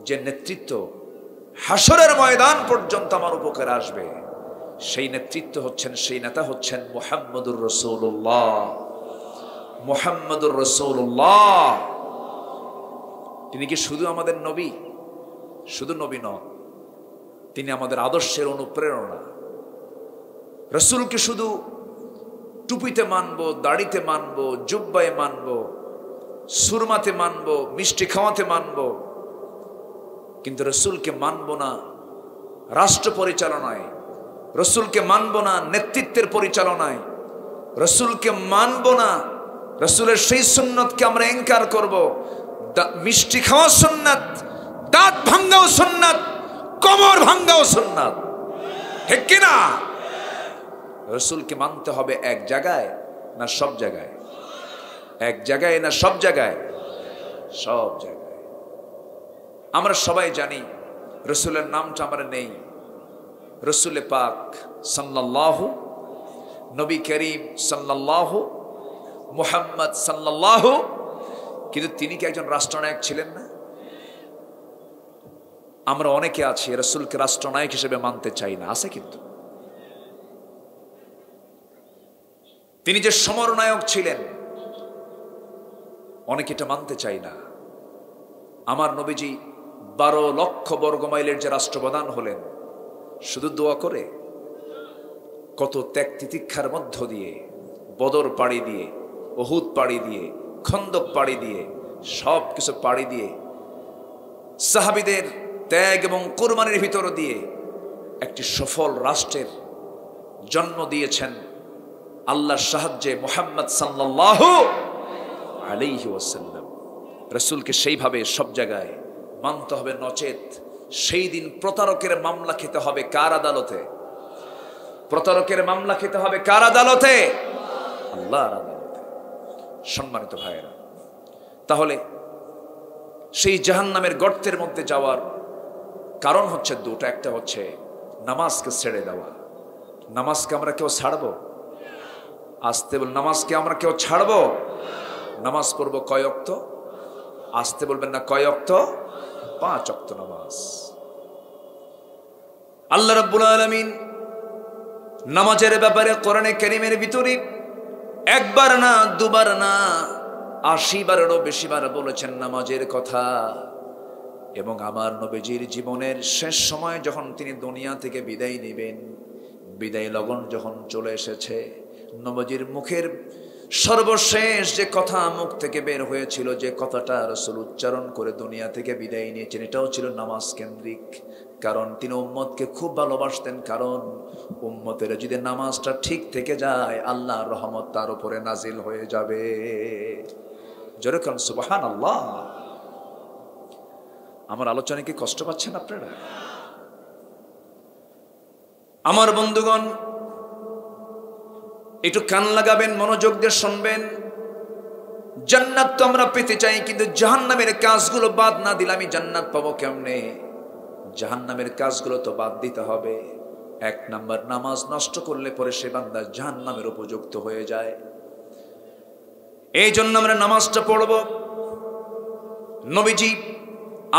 যে নেতৃত্ব হাসরের ময়দান পর্যন্ত আমার উপকারে আসবে। সেই নেতৃত্ব হচ্ছেন, সেই নেতা হচ্ছেন মুহাম্মদুর রাসূলুল্লাহ। মুহাম্মদুর রাসূলুল্লাহ তিনি কি শুধু আমাদের নবী? শুধু নবী নন, তিনি আমাদের আদর্শের অনুপ্রেরণা। রাসূলকে শুধু টুপিতে মানবো, দাড়িতে মানবো, জুব্বায় মানবো, সুরমাতে মানবো, মিষ্টি খাওয়াতে মানবো, কিন্তু রাসূলকে মানবো না রাষ্ট্র পরিচালনায়, রাসূলকে মানবো না নেতৃত্বের পরিচালনায়, রাসূলকে মানবো না, রাসূলের সেই সুন্নতকে আমরা ইনকার করব। মিষ্টি খাওয়া সুন্নাত, দাঁত ভাঙ্গাও সুন্নাত, কোমর ভাঙ্গাও সুন্নাত, ঠিক কিনা? রাসূলকে মানতে হবে এক জায়গায় না সব জায়গায়? এক জায়গায় না সব জায়গায়? সব জায়গায়। আমরা সবাই জানি রাসূলের নামটা আমরা নেই, রাসূলে পাক সাল্লাল্লাহু, নবী করিম সাল্লাল্লাহু, মুহাম্মদ সাল্লাল্লাহু, কিন্তু তিনি কি একজন রাষ্ট্রনায়ক ছিলেন না? আমরা অনেকে আছি রাসূলকে রাষ্ট্রনায়ক হিসেবে মানতে চাই না, আছে কিন্তু। তিনি যে সমরনায়ক ছিলেন অনেকে এটা মানতে চাই না। আমার নবীজি 12 লক্ষ বর্গমাইলের যে রাষ্ট্রপ্রধান হলেন, শুধু দোয়া করে, কত ত্যাগ তিতিক্ষার মধ্য দিয়ে, বদর পাড়ি দিয়ে, উহুদ পাড়ি দিয়ে, খন্দক পাড়ি দিয়ে, সব কিছু পাড়ি দিয়ে, সাহাবীদের ত্যাগ এবং কুরবানির ভিতর দিয়ে একটি সফল রাষ্ট্রের জন্ম দিয়েছেন আল্লাহর সাহায্যে মুহাম্মদ সাল্লাল্লাহু আলাইহি ওয়াসাল্লাম। রাসূলকে সেইভাবে সব জায়গায় মানতে হবে, নচেত সেই দিন প্রতারকের মামলা খেতে হবে কার আদালতে? প্রতারকের মামলা খেতে হবে কার আদালতে? আল্লাহর আদালতে। সম্মানিত ভাইয়েরা, তাহলে সেই জাহান্নামের গর্তের মধ্যে যাওয়ার কারণ হচ্ছে দুটো। একটা হচ্ছে নামাজকে ছেড়ে দেওয়া। নামাজকে আমরা কেউ ছাড়বো? আসতে বল, নামাজকে আমরা কেউ ছাড়বো? নামাজ পড়বো কয় ওয়াক্ত? আসতে বলবেন না, কয় ওয়াক্ত? 5 ওয়াক্ত নামাজ। আল্লাহ রাব্বুল আলামিন নামাজের ব্যাপারে কোরআনে কারীমের ভিতরে একবার না, দুবার না, 80 বারেরও বেশি বার বলেছেন নামাজের কথা। এবং আমার নবীজির জীবনের শেষ সময় যখন তিনি দুনিয়া থেকে বিদায় নেবেন, বিদায় লগন যখন চলে এসেছে, নবীজির মুখের সর্বশেষ যে কথা মুখ থেকে বের হয়েছিল, যে কথাটা রাসূল উচ্চারণ করে দুনিয়া থেকে বিদায় নিয়েছেন, এটাও ছিল নামাজ কেন্দ্রিক। কারণ তিনি উম্মতকে খুব ভালোবাসতেন। কারণ উম্মতের যদি নামাজটা ঠিক থেকে যায়, আল্লাহর রহমত তার উপরে নাজিল হয়ে যাবে। যেরকম সুবহানাল্লাহ। আমার আলোচনায় কি কষ্ট পাচ্ছেন আপনারা? আমার বন্ধুগণ, একটু কান লাগাবেন, মনোযোগ দিয়ে শুনবেন। জান্নাত তো আমরা পেতে চাই, কিন্তু জাহান্নামের কাজগুলো বাদ না দিলে আমি জান্নাত পাবো কেমনে? জাহান্নামের কাজগুলো তো বাদ দিতে হবে। 1 নাম্বার, নামাজ নষ্ট করলে পরে সে বান্দা জাহান্নামের উপযুক্ত হয়ে যায়। এই জন্য আমরা নামাজটা পড়ব। নবীজি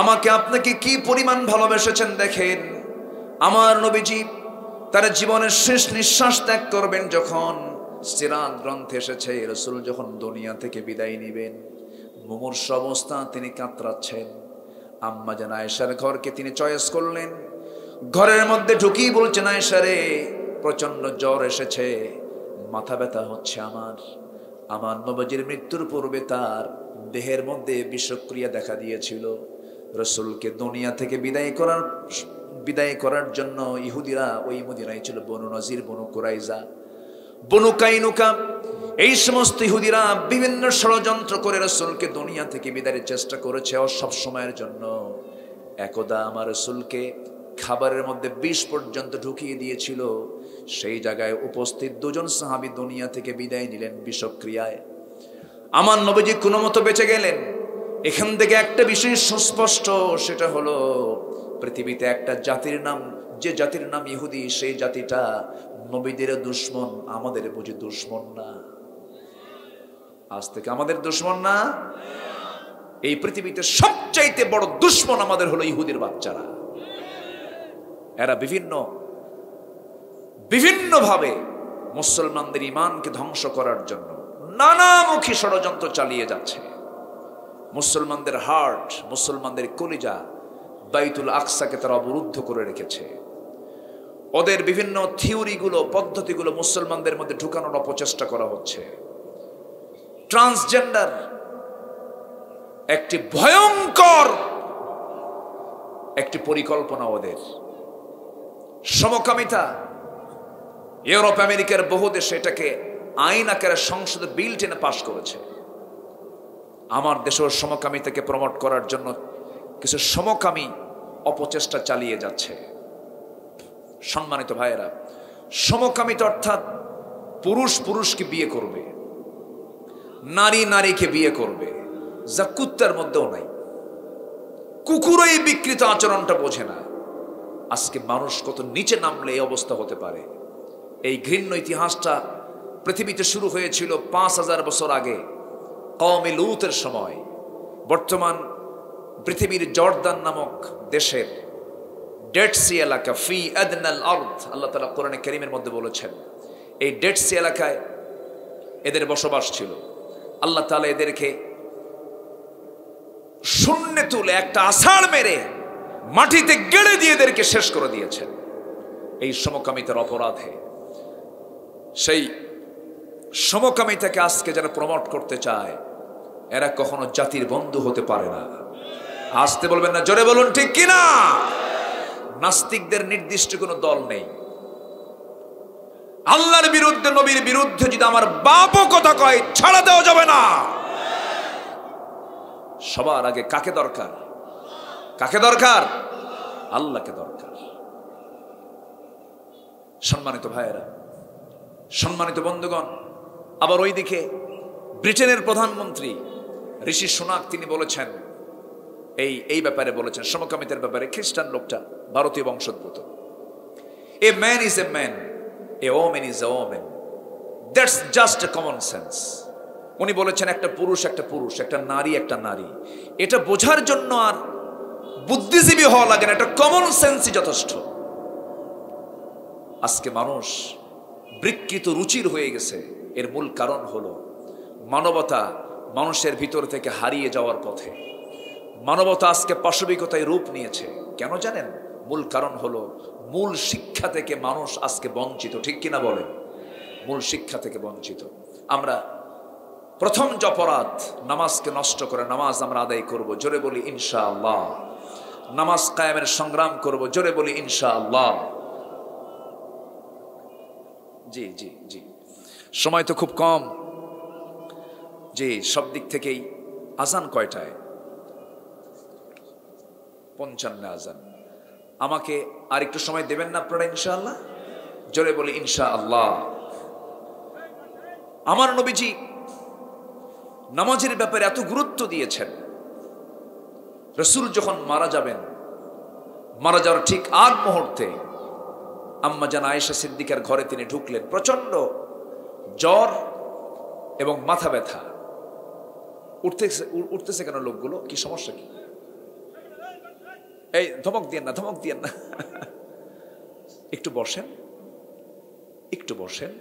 আমাকে আপনাকে কি পরিমাণ ভালোবেসেছেন দেখেন। আমার নবীজি তার জীবনের শেষ নিঃশ্বাস ত্যাগ করবেন যখন, সিরাত গ্রন্থে এসেছে রাসূল যখন দুনিয়া থেকে বিদায় নেবেন, মুমূর্ষু অবস্থা তিনি কাতরাচ্ছেন। আম্মা জান আয়েশার ঘরকে তিনি চয়েস করলেন। ঘরের মধ্যে ঢুকিয়ে বলছেন, আয়েশা রে, প্রচন্ড জ্বর এসেছে, মাথা ব্যথা হচ্ছে আমার নবীজির মৃত্যুর পূর্বে তার দেহের মধ্যে বিষক্রিয়া দেখা দিয়েছিল। রাসূলকে দুনিয়া থেকে বিদায় করার জন্য ইহুদিরা, ওই মদিনায় ছিল বনু নজির, বনু কুরাইজা, বনু কাইনুকা, এই সমস্ত ইহুদিরা বিভিন্ন ষড়যন্ত্র করে রাসূলকে দুনিয়া থেকে বিদায়ের চেষ্টা করেছে সব সময়ের জন্য। একদা আমার রাসূলকে খাবারের মধ্যে বিষ পর্যন্ত ঢুকিয়ে দিয়েছিল। সেই জায়গায় উপস্থিত 2 জন সাহাবী দুনিয়া থেকে বিদায় নিলেন বিষক্রিয়ায়। আমার নবীজি কোনো মতো বেঁচে গেলেন। এখান থেকে একটা বিষয় সুস্পষ্ট, সেটা হলো পৃথিবীতে একটা জাতির নাম, যে জাতির নাম ইহুদি, সেই জাতিটা নবীদের দুশমন, আমাদের বুঝি দুশমন না? আজ থেকে আমাদের দুশমন না? এই পৃথিবীতে সবচাইতে বড় দুশমন আমাদের হলো ইহুদির বাচ্চারা। এরা বিভিন্নভাবে মুসলমানদের ঈমানকে ধ্বংস করার জন্য নানামুখী ষড়যন্ত্র চালিয়ে যাচ্ছে। মুসলমানদের হার্ট, মুসলমানদের কলিজা, বাইতুল আকসাকে তারা অবরুদ্ধ করে রেখেছে। ওদের বিভিন্ন থিওরিগুলো, পদ্ধতিগুলো মুসলমানদের মধ্যে ঢুকানোর অপচেষ্টা করা হচ্ছে। ট্রান্সজেন্ডার একটি ভয়ঙ্কর একটি পরিকল্পনা ওদের। সমকামিতা, ইউরোপ আমেরিকার বহু দেশে এটাকে আইন আকারে সংসদে বিল টেনে পাশ করেছে। আমার দেশেও সমকামিতাকে প্রমোট করার জন্য কিছু সমকামী অপচেষ্টা চালিয়ে যাচ্ছে। সম্মানিত ভাইয়েরা, সমকামিতা অর্থাৎ পুরুষ পুরুষকে বিয়ে করবে, নারী নারীকে বিয়ে করবে, যা কুত্তার মধ্যেও নাই। কুকুরও এই বিকৃত আচরণটা বোঝে না। আজকে মানুষ কত নিচে নামলে এই অবস্থা হতে পারে। এই ঘৃণ্য ইতিহাসটা পৃথিবীতে শুরু হয়েছিল 5000 বছর আগে, কওমে লূতের সময়। বর্তমান পৃথিবীর জর্দান নামক দেশের ডেড সি এলাকা, ফি আদনাল আরদ, আল্লাহ তাআলা কোরআনে কারীমের মধ্যে বলেছেন, এই ডেড সি এলাকায় এদের বসবাস ছিল। আল্লাহ তাআলা এদেরকে শূন্যে তুলে একটা আষাঢ় মেরে মাটিতে গেড়ে দিয়ে এদেরকে শেষ করে দিয়েছেন এই সমকামিতার অপরাধে। সেই সমকামিতাকে আজকে যারা প্রমোট করতে চায়, এরা কখনো জাতির বন্ধু হতে পারে না। আসতে বলবেন না, জোরে বলুন ঠিক কিনা? নাস্তিকদের নির্দিষ্ট কোনো দল নেই। আল্লাহর বিরুদ্ধে, নবীর বিরুদ্ধে যদি আমার বাপও কথা কয়, ছাড়া দেওয়া যাবে না। সবার আগে কাকে দরকার? কাকে দরকার? আল্লাহকে দরকার। সম্মানিত ভাইয়েরা, সম্মানিত বন্ধুগণ, আবার ওইদিকে ব্রিটেনের প্রধানমন্ত্রী ঋষি সুনাক তিনি বলেছেন, এই ব্যাপারে বলেছেন, সমকামিতার ব্যাপারে। খ্রিস্টান লোকটা ভারতীয় বংশোদ্ভূত। A man is a man, a woman is a woman, that's just a common sense. উনি বলেছেন একটা পুরুষ একটা পুরুষ, একটা নারী একটা নারী। এটা বোঝার জন্য আর বুদ্ধিজীবী হওয়া লাগে না, এটা কমন সেন্সই যথেষ্ট। আজকে মানুষ বিকৃত রুচির হয়ে গেছে। এর মূল কারণ হলো মানবতা মানুষের ভিতর থেকে হারিয়ে যাওয়ার পথে। মানবতা আজকে পাশবিকতায় রূপ নিয়েছে। কেন জানেন? মূল কারণ হলো মূল শিক্ষা থেকে মানুষ আজকে বঞ্চিত। ঠিক কিনা বলেন? মূল শিক্ষা থেকে বঞ্চিত। আমরা প্রথম যে অপরাধ, নামাজকে নষ্ট করে নামাজ আমরা আদায় করব, জোরে বলি ইনশাআল্লাহ। নামাজ কায়েমের সংগ্রাম করব, জোরে বলি ইনশাআল্লাহ। জি জি জি, সময় তো খুব কম। জি, সব দিক থেকেই। আজান কয়টায়? 55 আজান। আমাকে আর একটু সময় দেবেন না আপনারা ইনশাআল্লাহ? জোরে বলি ইনশাআল্লাহ। আমার নবীজি নামাজের ব্যাপারে এত গুরুত্ব দিয়েছেন। রাসূল যখন মারা যাবেন, মারা যাওয়ার ঠিক আগ মুহূর্তে আম্মা জান আয়েশা সিদ্দিকার ঘরে তিনি ঢুকলেন। প্রচন্ড জ্বর এবং মাথা ব্যথা। উঠতেছে কেন লোকগুলো? কি সমস্যা কি? এই ধমক দিয়েন না, ধমক দিয়েন না। একটু বসেন, একটু বসেন।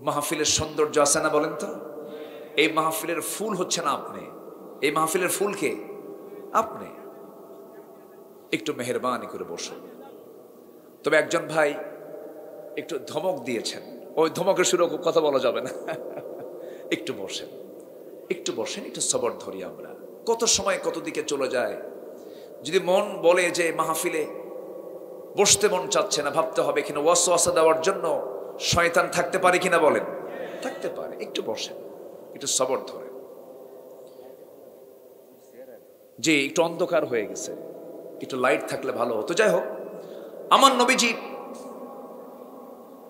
মাহফিলের সৌন্দর্য আছে না বলেন তো? এই মাহফিলের ফুল হচ্ছে না আপনি, এই মাহফিলের ফুল কে? আপনি। একটু মেহেরবানি করে বসুন। তবে একজন ভাই একটু ধমক দিয়েছেন, ওই ধমকের সুরে কথা বলা যাবে না। একটু বসেন, একটু বসেন, একটু সবর ধরি আমরা। কত সময় কত দিকে চলে যায়। যদি মন বলে যে মাহফিলে বসতে মন চাচ্ছে না, ভাবতে হবে কিনা ওয়াসওয়াসা দেওয়ার জন্য শয়তান থাকতে পারে কিনা বলেন? থাকতে পারে। একটু বসেন, একটু সবর ধরে। যে একটু অন্ধকার হয়ে গেছে, একটু লাইট থাকলে ভালো হতো। যাই হোক, আমার নবীজি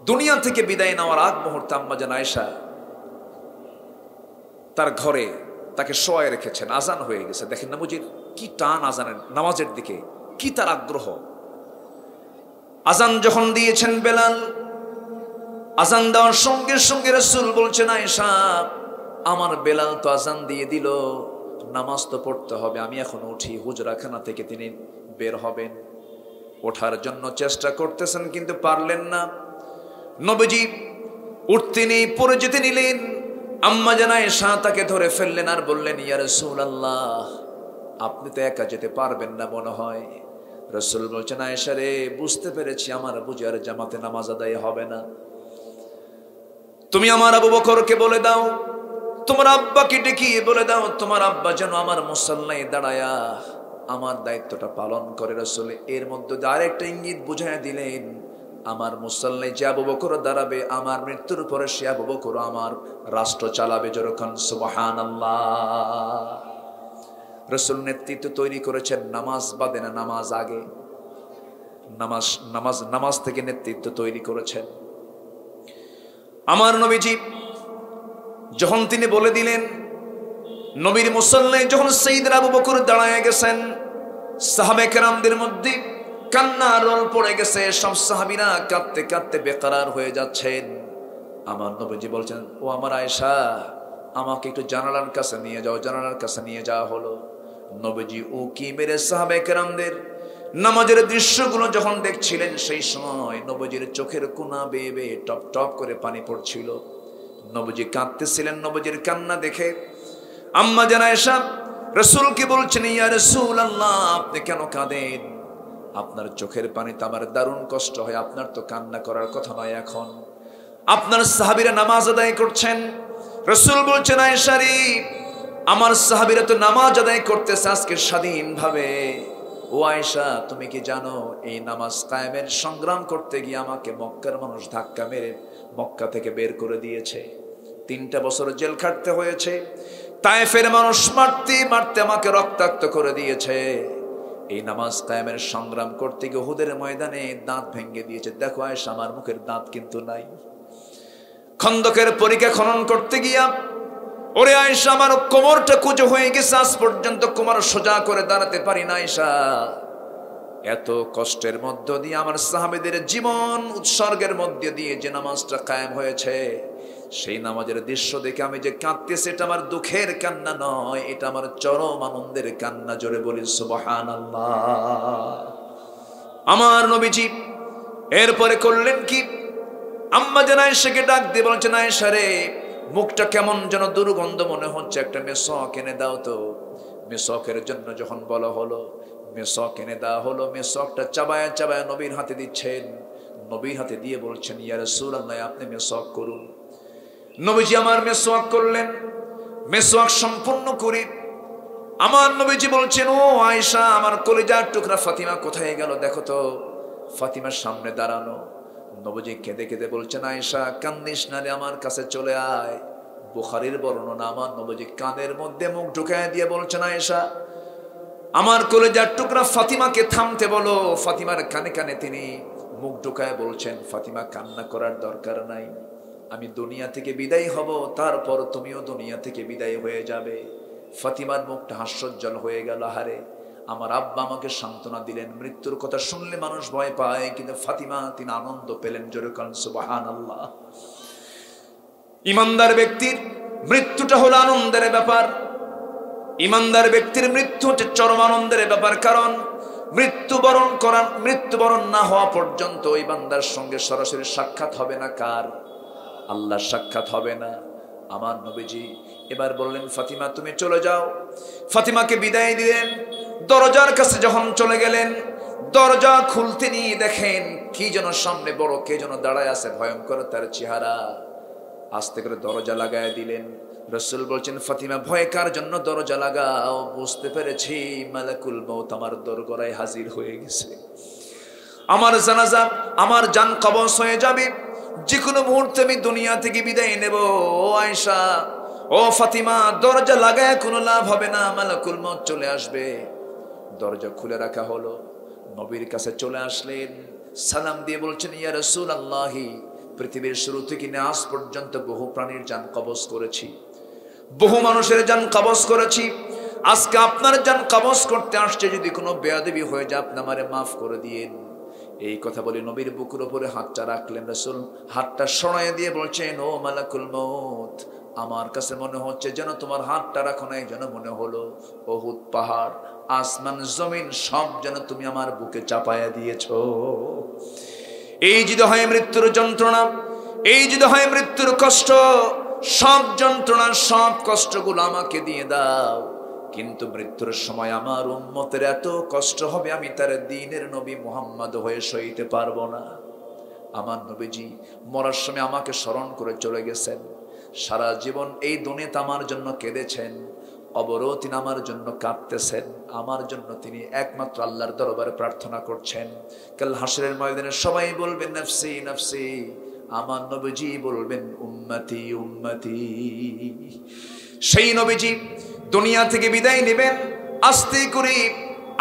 দুনিয়া থেকে বিদায় নেওয়ার আগ মুহূর্তে আম্মা জান আয়েশা তার ঘরে তাকে শোয়ায় রেখেছেন। আজান হয়ে গেছে। দেখেন নবীজির কি টান আজানের, নামাজের দিকে কি তার আগ্রহ। আজান যখন দিয়েছেন বেলাল, আজান দেওয়ার সঙ্গে সঙ্গে রাসূল বলছেন, আয়েশা আমার বেলাল তো আজান দিয়ে দিল, নামাজ তো পড়তে হবে, আমি এখন উঠি। হুজরাখানা থেকে তিনি বের হবেন, ওঠার জন্য চেষ্টা করতেছেন কিন্তু পারলেন না। নবীজি উঠতে নেই, পড়ে যেতে নিলেন। আম্মা জান আয়েশা তাকে ধরে ফেললেন আর বললেন, ইয়া রাসূলুল্লাহ আপনি তো একা যেতে পারবেন না মনে হয়। রাসূল বলছেন, আয়েশা রে, বুঝতে পেরেছি আমার বুঝি আর জামাতে নামাজ আদায় হবে না। তুমি আমার আবু বকরকে বলে দাও, তোমার আব্বাকে ডেকে বলে দাও, তোমার আব্বা যেন আমার মুসাল্লায় দাঁড়ায়া আমার দায়িত্বটা পালন করে। রাসূল এর মধ্যে আরেকটা ইঙ্গিত বুঝায় দিলেন, আমার মুসাল্লায় যে আবু বকর দাঁড়াবে, আমার মৃত্যুর পরে সে আবু বকর আমার রাষ্ট্র চালাবে। যেরকম সুবহানাল্লাহ। রাসূল নেতৃত্ব তৈরি করেছেন নামাজ বাদে না, নামাজ আগে। নামাজ থেকে নেতৃত্ব তৈরি করেছেন। আমার নবীজি যখন তিনি বলে দিলেন, নবীর মুসাল্লায় যখন সাইয়েদনা আবু বকর দাঁড়ায় গেছেন, সাহাবে কেরামদের মধ্যে কান্নার রোল পড়ে গেছে। সব সাহাবীরা কাঁদতে কাঁদতে বেকরার হয়ে যাচ্ছেন। আমার নবীজি বলছেন, ও আমার আয়েশা আমাকে একটু জানালার কাছে নিয়ে যাও। জানালার কাছে নিয়ে যাওয়া হলো। নবীজি উকি মেরে সাহাবে কেরামদের নামাজের দৃশ্যগুলো যখন দেখছিলেন, সেই সময় নবীজির চোখের কোনা বেয়ে বেয়ে টপ টপ করে পানি পড়ছিল। নবীজি কাঁদতেছিলেন। নবীজির কান্না দেখে আম্মা জান আয়েশা রাসূলকে বলছেন, ইয়া রাসূলুল্লাহ আপনি কেন কাঁদেন? আপনার চোখের পানিতে আমার দারুণ কষ্ট হয়। আপনার তো কান্না করার কথা নয়, এখন আপনার সাহাবীরা নামাজ আদায় করছেন। রাসূল বলছেন, আয়েশা রে, আমার সাহাবীরা তো নামাজ আদায় করতেছে আজকে স্বাধীনভাবে। ও আয়েশা তুমি কি জানো, এই নামাজ কায়েমের সংগ্রাম করতে গিয়ে আমাকে মক্কার মানুষ ধাক্কা মেরে মক্কা থেকে বের করে দিয়েছে। 3টা বছর জেল খাটতে হয়েছে। তায়েফের মানুষ মারতে মারতে আমাকে রক্তাক্ত করে দিয়েছে। এই নামাজ কায়েমের সংগ্রাম করতে গিয়ে উহুদের ময়দানে দাঁত ভেঙে দিয়েছে। দেখো আয়েশা আমার মুখের দাঁত কিন্তু নাই। খন্দকের পরিখা খনন করতে গিয়া ওরে আয়েশা আমার কোমরটা কুঁজো হয়ে গেছে, আজ পর্যন্ত কোমর সোজা করে দাঁড়াতে পারি না। আয়েশা এত কষ্টের মধ্য দিয়ে আমার সাহাবীদের জীবন উৎসর্গের মধ্যে দিয়ে যে নামাজটা কায়েম হয়েছে, সেই নামাজের দৃশ্য দেখে আমি যে কাঁদতেছি, এটা আমার দুঃখের কান্না নয়, এটা আমার চরম আনন্দের কান্না। জোরে বলি সুবহানাল্লাহ। আমার নবীজি এরপরে করলেন কি, আম্মা জান আয়েশাকে ডাক দিয়ে বলছেন, আয়েশা রে, মুখটা কেমন যেন দুর্গন্ধ মনে হচ্ছে, একটা মেসওয়াক এনে দাও তো। মেসওয়াকের জন্য যখন বলা হলো, মেসওয়াক এনে দেওয়া হলো। মেসওয়াকটা চাবায়া চাবায়া নবীর হাতে দিচ্ছেন। নবীর হাতে দিয়ে বলছেন, ইয়া রাসূলুল্লাহ আপনি মেসওয়াক করুন। নবীজি আমার মেসওয়াক করলেন। মেসওয়াক সম্পূর্ণ করে আমার নবীজি বলছেন, ও আয়েশা আমার কলিজার টুকরা ফাতিমা কোথায় গেল দেখো তো। ফাতিমার সামনে দাঁড়ানো। নবীজি কেঁদে কেঁদে বলছেন, আয়েশা কান্দিস না রে, আমার কাছে চলে আয়। বুখারীর বর্ণনা, আমার নবীজি কানের মধ্যে মুখ ঢুকায় দিয়ে বলছেন, আয়েশা আমার কলিজার টুকরা ফাতিমাকে থামতে বলো। ফাতিমার কানে কানে তিনি মুখ ঢুকায় বলছেন, ফাতিমা কান্না করার দরকার নাই,
আমি দুনিয়া থেকে বিদায় হব, তারপর তুমিও দুনিয়া থেকে বিদায় হয়ে যাবে। ফাতিমার মুখটা হাস্যোজ্জ্বল হয়ে গেল। হারে, আমার আব্বা আমাকে সান্ত্বনা দিলেন। মৃত্যুর কথা শুনলে মানুষ ভয় পায়, কিন্তু ফাতিমা তিনি আনন্দ পেলেন। জোরে কান সুবহানাল্লাহ।
ইমানদার ব্যক্তির মৃত্যুটা হলো আনন্দের ব্যাপার। ইমানদার ব্যক্তির মৃত্যু হচ্ছে চরম আনন্দের ব্যাপার। কারণ মৃত্যুবরণ না হওয়া পর্যন্ত ওই বান্দার সঙ্গে সরাসরি সাক্ষাৎ হবে না। কার?
আল্লাহর সাক্ষাৎ হবে না। আমার নবীজি এবার বললেন, ফাতিমা তুমি চলে যাও।
ফাতিমাকে বিদায় দিলেন। দরজার কাছে যখন চলে গেলেন, দরজা খুলতে নিয়ে দেখেন কি যেন সামনে বড় কে যেন দাঁড়ায় আছে, ভয়ঙ্কর তার চেহারা।
আস্তে করে দরজা লাগায় দিলেন। রাসূল বলছেন, ফাতিমা ভয় কার জন্য দরজা লাগাও? বুঝতে পেরেছি মালাকুল মউত আমার দরগড়ায় হাজির হয়ে গেছে।
আমার জানাজা, আমার জান কবজ হয়ে যাবে। যে কোনো মুহূর্তে আমি দুনিয়া থেকে বিদায় নেব। ও আয়েশা, ও ফাতিমা, দরজা লাগায় কোনো লাভ হবে না, মালাকুল মউত চলে আসবে।
দরজা খুলে রাখা হলো। নবীর কাছে চলে আসলেন, সালাম দিয়ে বলছেন, ইয়া রাসূলুল্লাহ, পৃথিবীর শুরু থেকে আজ পর্যন্ত বহু প্রাণীর জান কবজ করেছি,
বহু মানুষের জান কবজ করেছি। আজকে আপনার জান কবজ করতে আসছে, যদি কোনো বেয়াদবি হয়ে যায় আপনি আমারে মাফ করে দিয়েন।
এই কথা বলে নবীর বুকের উপরে হাতটা রাখলেন। রাসূল হাতটা সরায় দিয়ে বলছেন, ও মালাকুল মউত, আমার কাছে মনে হচ্ছে যেন তোমার হাতটা রাখো নাই, যেন মনে হলো উহুদ পাহাড়, আসমান জমিন সব যেন তুমি আমার বুকে চাপায়া দিয়েছো।
এই যদি হয় মৃত্যুর যন্ত্রণা, এই যদি হয় মৃত্যুর কষ্ট, সব যন্ত্রণা সব কষ্টগুলো আমাকে দিয়ে দাও।
কিন্তু মৃত্যুর সময় আমার উম্মতের এত কষ্ট হবে, আমি তার দ্বীনের নবী মুহাম্মদ হয়ে সইতে পারবো না। আমার নবীজি মরার সময় আমাকে স্মরণ করে চলে গেছেন। সারা জীবন এই দুনিয়াতে আমার জন্য কেঁদেছেন, কবরেও তিনি আমার জন্য কাঁদতেছেন। আমার জন্য তিনি একমাত্র আল্লাহর দরবারে প্রার্থনা করছেন। কাল হাসরের ময়দানে সবাই বলবেন নাফসি নাফসি, আমার নবীজি বলবেন উম্মতি উম্মতি।
সেই নবীজি দুনিয়া থেকে বিদায় নেবেন। আস্তে করে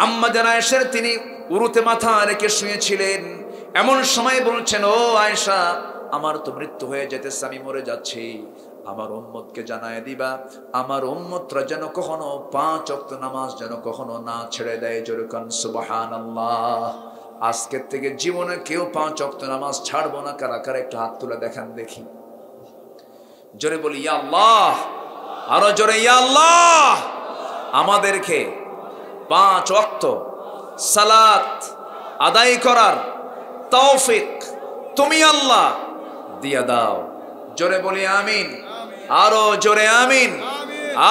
আম্মা জান আয়েশার তিনি উরুতে মাথা রেখে শুয়েছিলেন। এমন সময় বলছেন, ও আয়েশা,
আমার তো মৃত্যু হয়ে যেতেছে, আমি মরে যাচ্ছি। আমার উম্মতকে জানায় দিবা, আমার উম্মতরা যেন কখনো 5 ওয়াক্ত নামাজ যেন কখনো না ছেড়ে দেয়। জোরে কান সুবহানাল্লাহ। আজকের থেকে জীবনে কেউ 5 ওয়াক্ত নামাজ ছাড়বো না। কারা কারা একটু হাত তুলে দেখান দেখি।
জোরে বলি ইয়া আল্লাহ, আরো জোরে ইয়া আল্লাহ। আমাদেরকে 5 ওয়াক্ত সালাত আদায় করার তৌফিক তুমি আল্লাহ দিয়া দাও। জোরে বলি আমিন, আরো জোরে আমিন,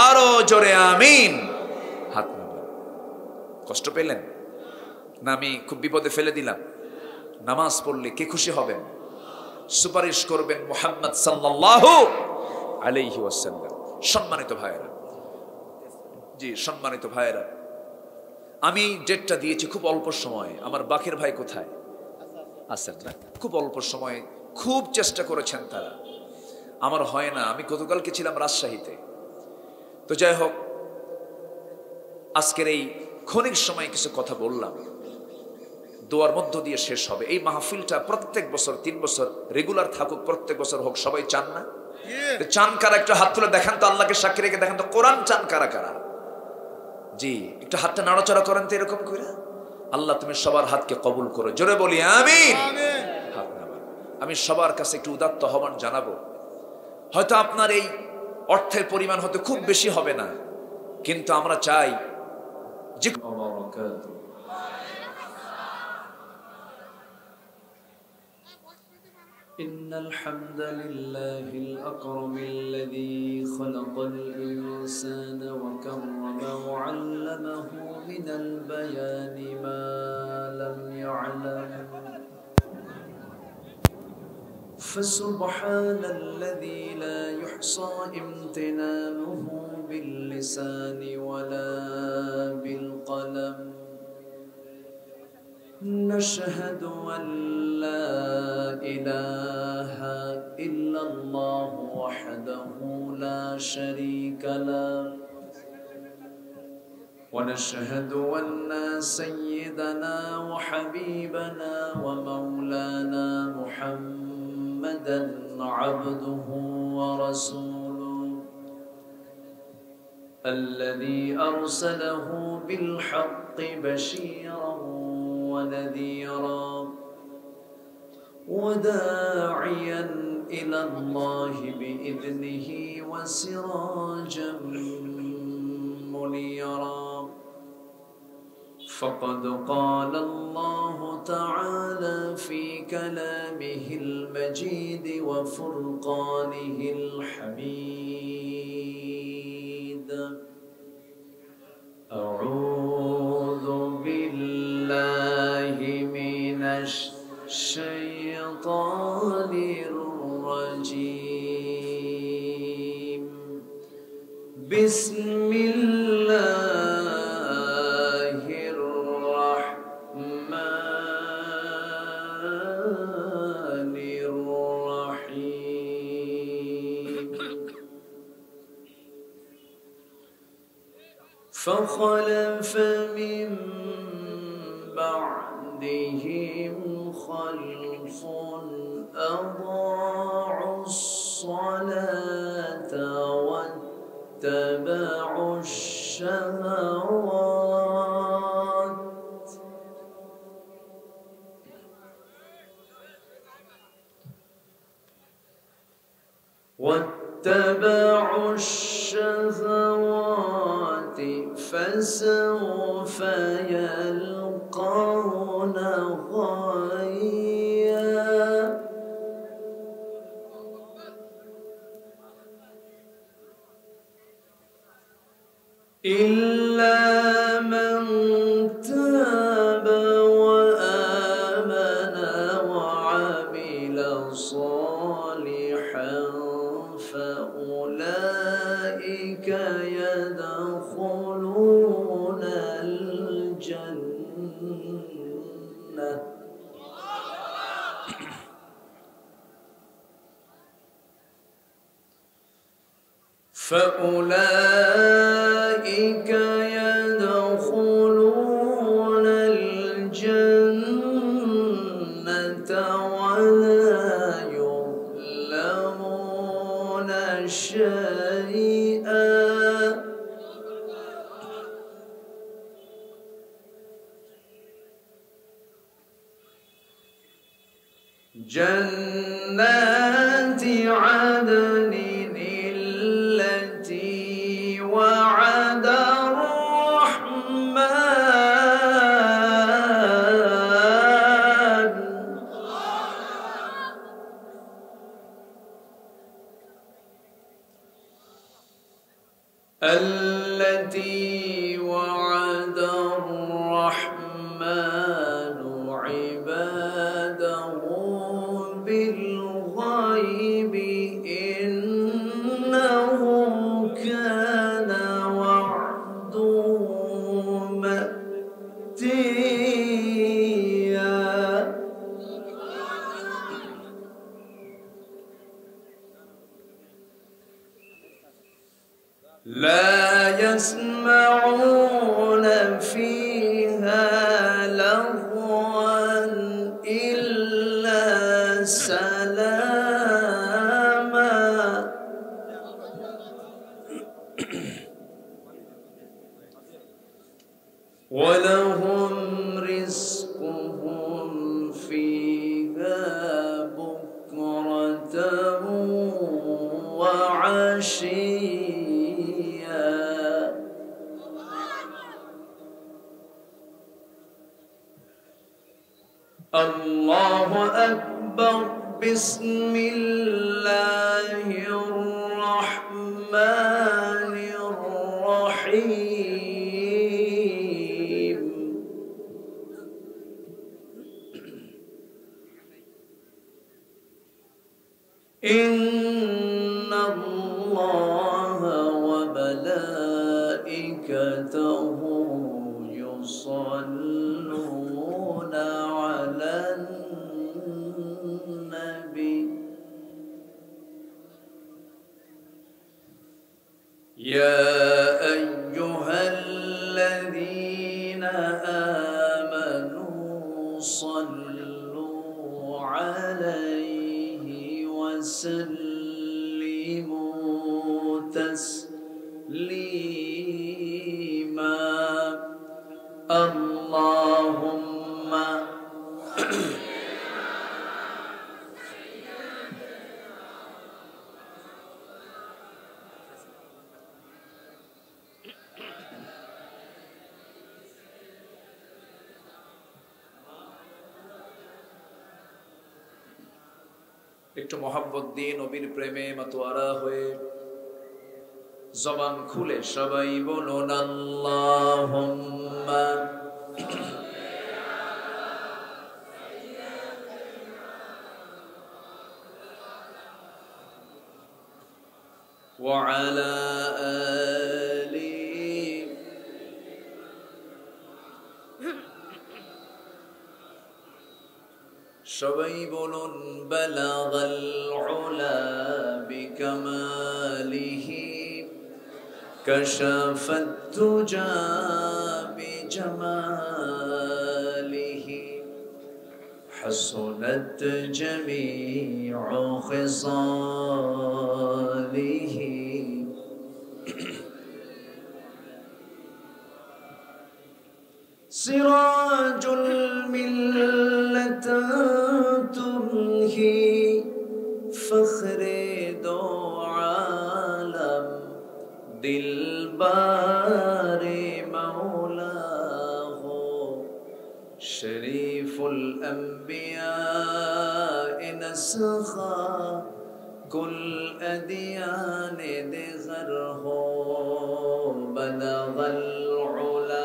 আরো জোরে আমিন। হাত নামান। কষ্ট পেলেন না? আমি খুব বিপদে ফেলে দিলাম? নামাজ পড়লে কে খুশি হবেন? সুপারিশ করবেন মুহাম্মদ সাল্লাল্লাহু আলাইহি ওয়াসাল্লাম। সম্মানিত ভাইয়েরা, জি সম্মানিত ভাইয়েরা, আমি ডেটটা দিয়েছি খুব অল্প সময়। আমার বাকের ভাই কোথায় আছেন না? খুব অল্প সময় খুব চেষ্টা করেছেন তারা, আমার হয় না। আমি গতকালকে ছিলাম রাজশাহীতে। তো যাই হোক, আজকের এই ক্ষণিক সময় কিছু কথা বললাম, দোয়ার মধ্য দিয়ে শেষ হবে। এই মাহফিলটা প্রত্যেক বছর 3 বছর রেগুলার থাকুক, প্রত্যেক বছর হোক। সবাই চান না? চান কারা? একটু হাত তুলে দেখান তো, আল্লাহকে সাক্ষী রেখে দেখান তো। কোরআন চান কারা কারা? জি, একটু হাতটা নাড়াচড়া করেন তো এরকম করে। আল্লাহ তুমি সবার হাতকে কবুল করো। জোরে বলি আমিন। হাত নামান। আমি সবার কাছে একটু উদাত্ত আহ্বান জানাবো। হয়তো আপনার এই অর্থের পরিমাণ হয়তো খুব বেশি হবে না, কিন্তু আমরা চাই যে
إن الحمد لله الأكرم الذي خلق الإنسان وكرمه وعلمه من البيان ما لم يعلم فسبحان الذي لا يحصى امتنانه باللسان ولا بالقلم نشهد أن لا إله إلا الله وحده لا شريك له ونشهد أن سيدنا وحبيبنا ومولانا محمد
محمدا عبده ورسوله الذي أرسله بالحق بشيرا ونذيرا وداعيا إلى الله بإذنه وسراجا منيرا فقد قال الله تعالى في كلامه المجيد وفرقانه الحميد أعوذ بالله من الشيطان الرجيم بسم الله الرحمن الرحيم فخلف من بعدهم خلف أضاعوا الصلاة واتبعوا الشهوات فسوف يلقون غيا إلا من تاب وآمن وعمل صالحا فأولئك يدخلون الجنة فأولئك يدخلون الجنة ولا يظلمون شيئا جنات عدن التي وعد الرحمن التي وعد الرحمن عباده بالغيب إنه كان وعده مأتيا لا يسمعون فيها لغوا إلا سلاما ولهم رزقهم فيها بكرة وعشيا الله أكبر بسم الله الرحمن الرحيم إن الله وملائكته يصلون على النبي يا أيها الذين آمنوا صلوا عليه اللهم
একটু মহব্বত দিয়ে নবীর প্রেমে মাতোয়ারা হয়ে জবান খুলে সবাই বলুন আল্লাহুম্মা ওয়া আলা আলি সবাই বলুন বালাগাল উলা বিকামালিহি কাশাফাত তুজা বিজামালিহি হাসনাত জামিউ খিসালিহি সিরাজুল মিল্লাত তুমহি ফখরে দো আলম দিলবারে মৌলা হো শরীফুল আম্বিয়া নসখা কুল আদিয়ান দিগর হো বলগল উলা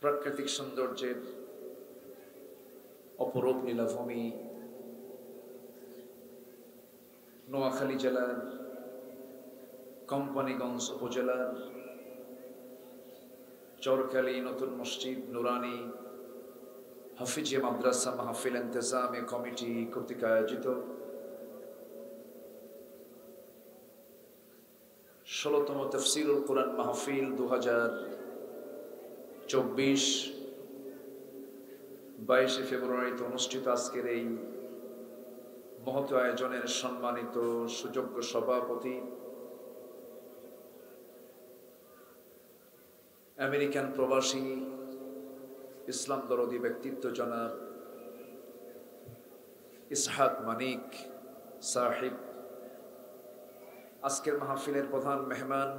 প্রাকৃতিক সৌন্দর্যের অপরূপ নীলাভূমি নোয়াখালী জেলার কোম্পানীগঞ্জ উপজেলার চরখালী নতুন মসজিদ নুরানি হাফিজিয়া মাদ্রাসা মাহফিল ইন্তেজামে কমিটি কর্তৃক আয়োজিত ১৬তম তাফসীরুল কুরআন মাহফিল ২০২৪ 22 ফেব্রুয়ারিতে অনুষ্ঠিত আজকের এই মহৎ আয়োজনের সম্মানিত সুযোগ্য সভাপতি আমেরিকান প্রবাসী ইসলাম দরদি ব্যক্তিত্ব জনাব ইসহাক মানিক সাহিব, আজকের মাহফিলের প্রধান মেহমান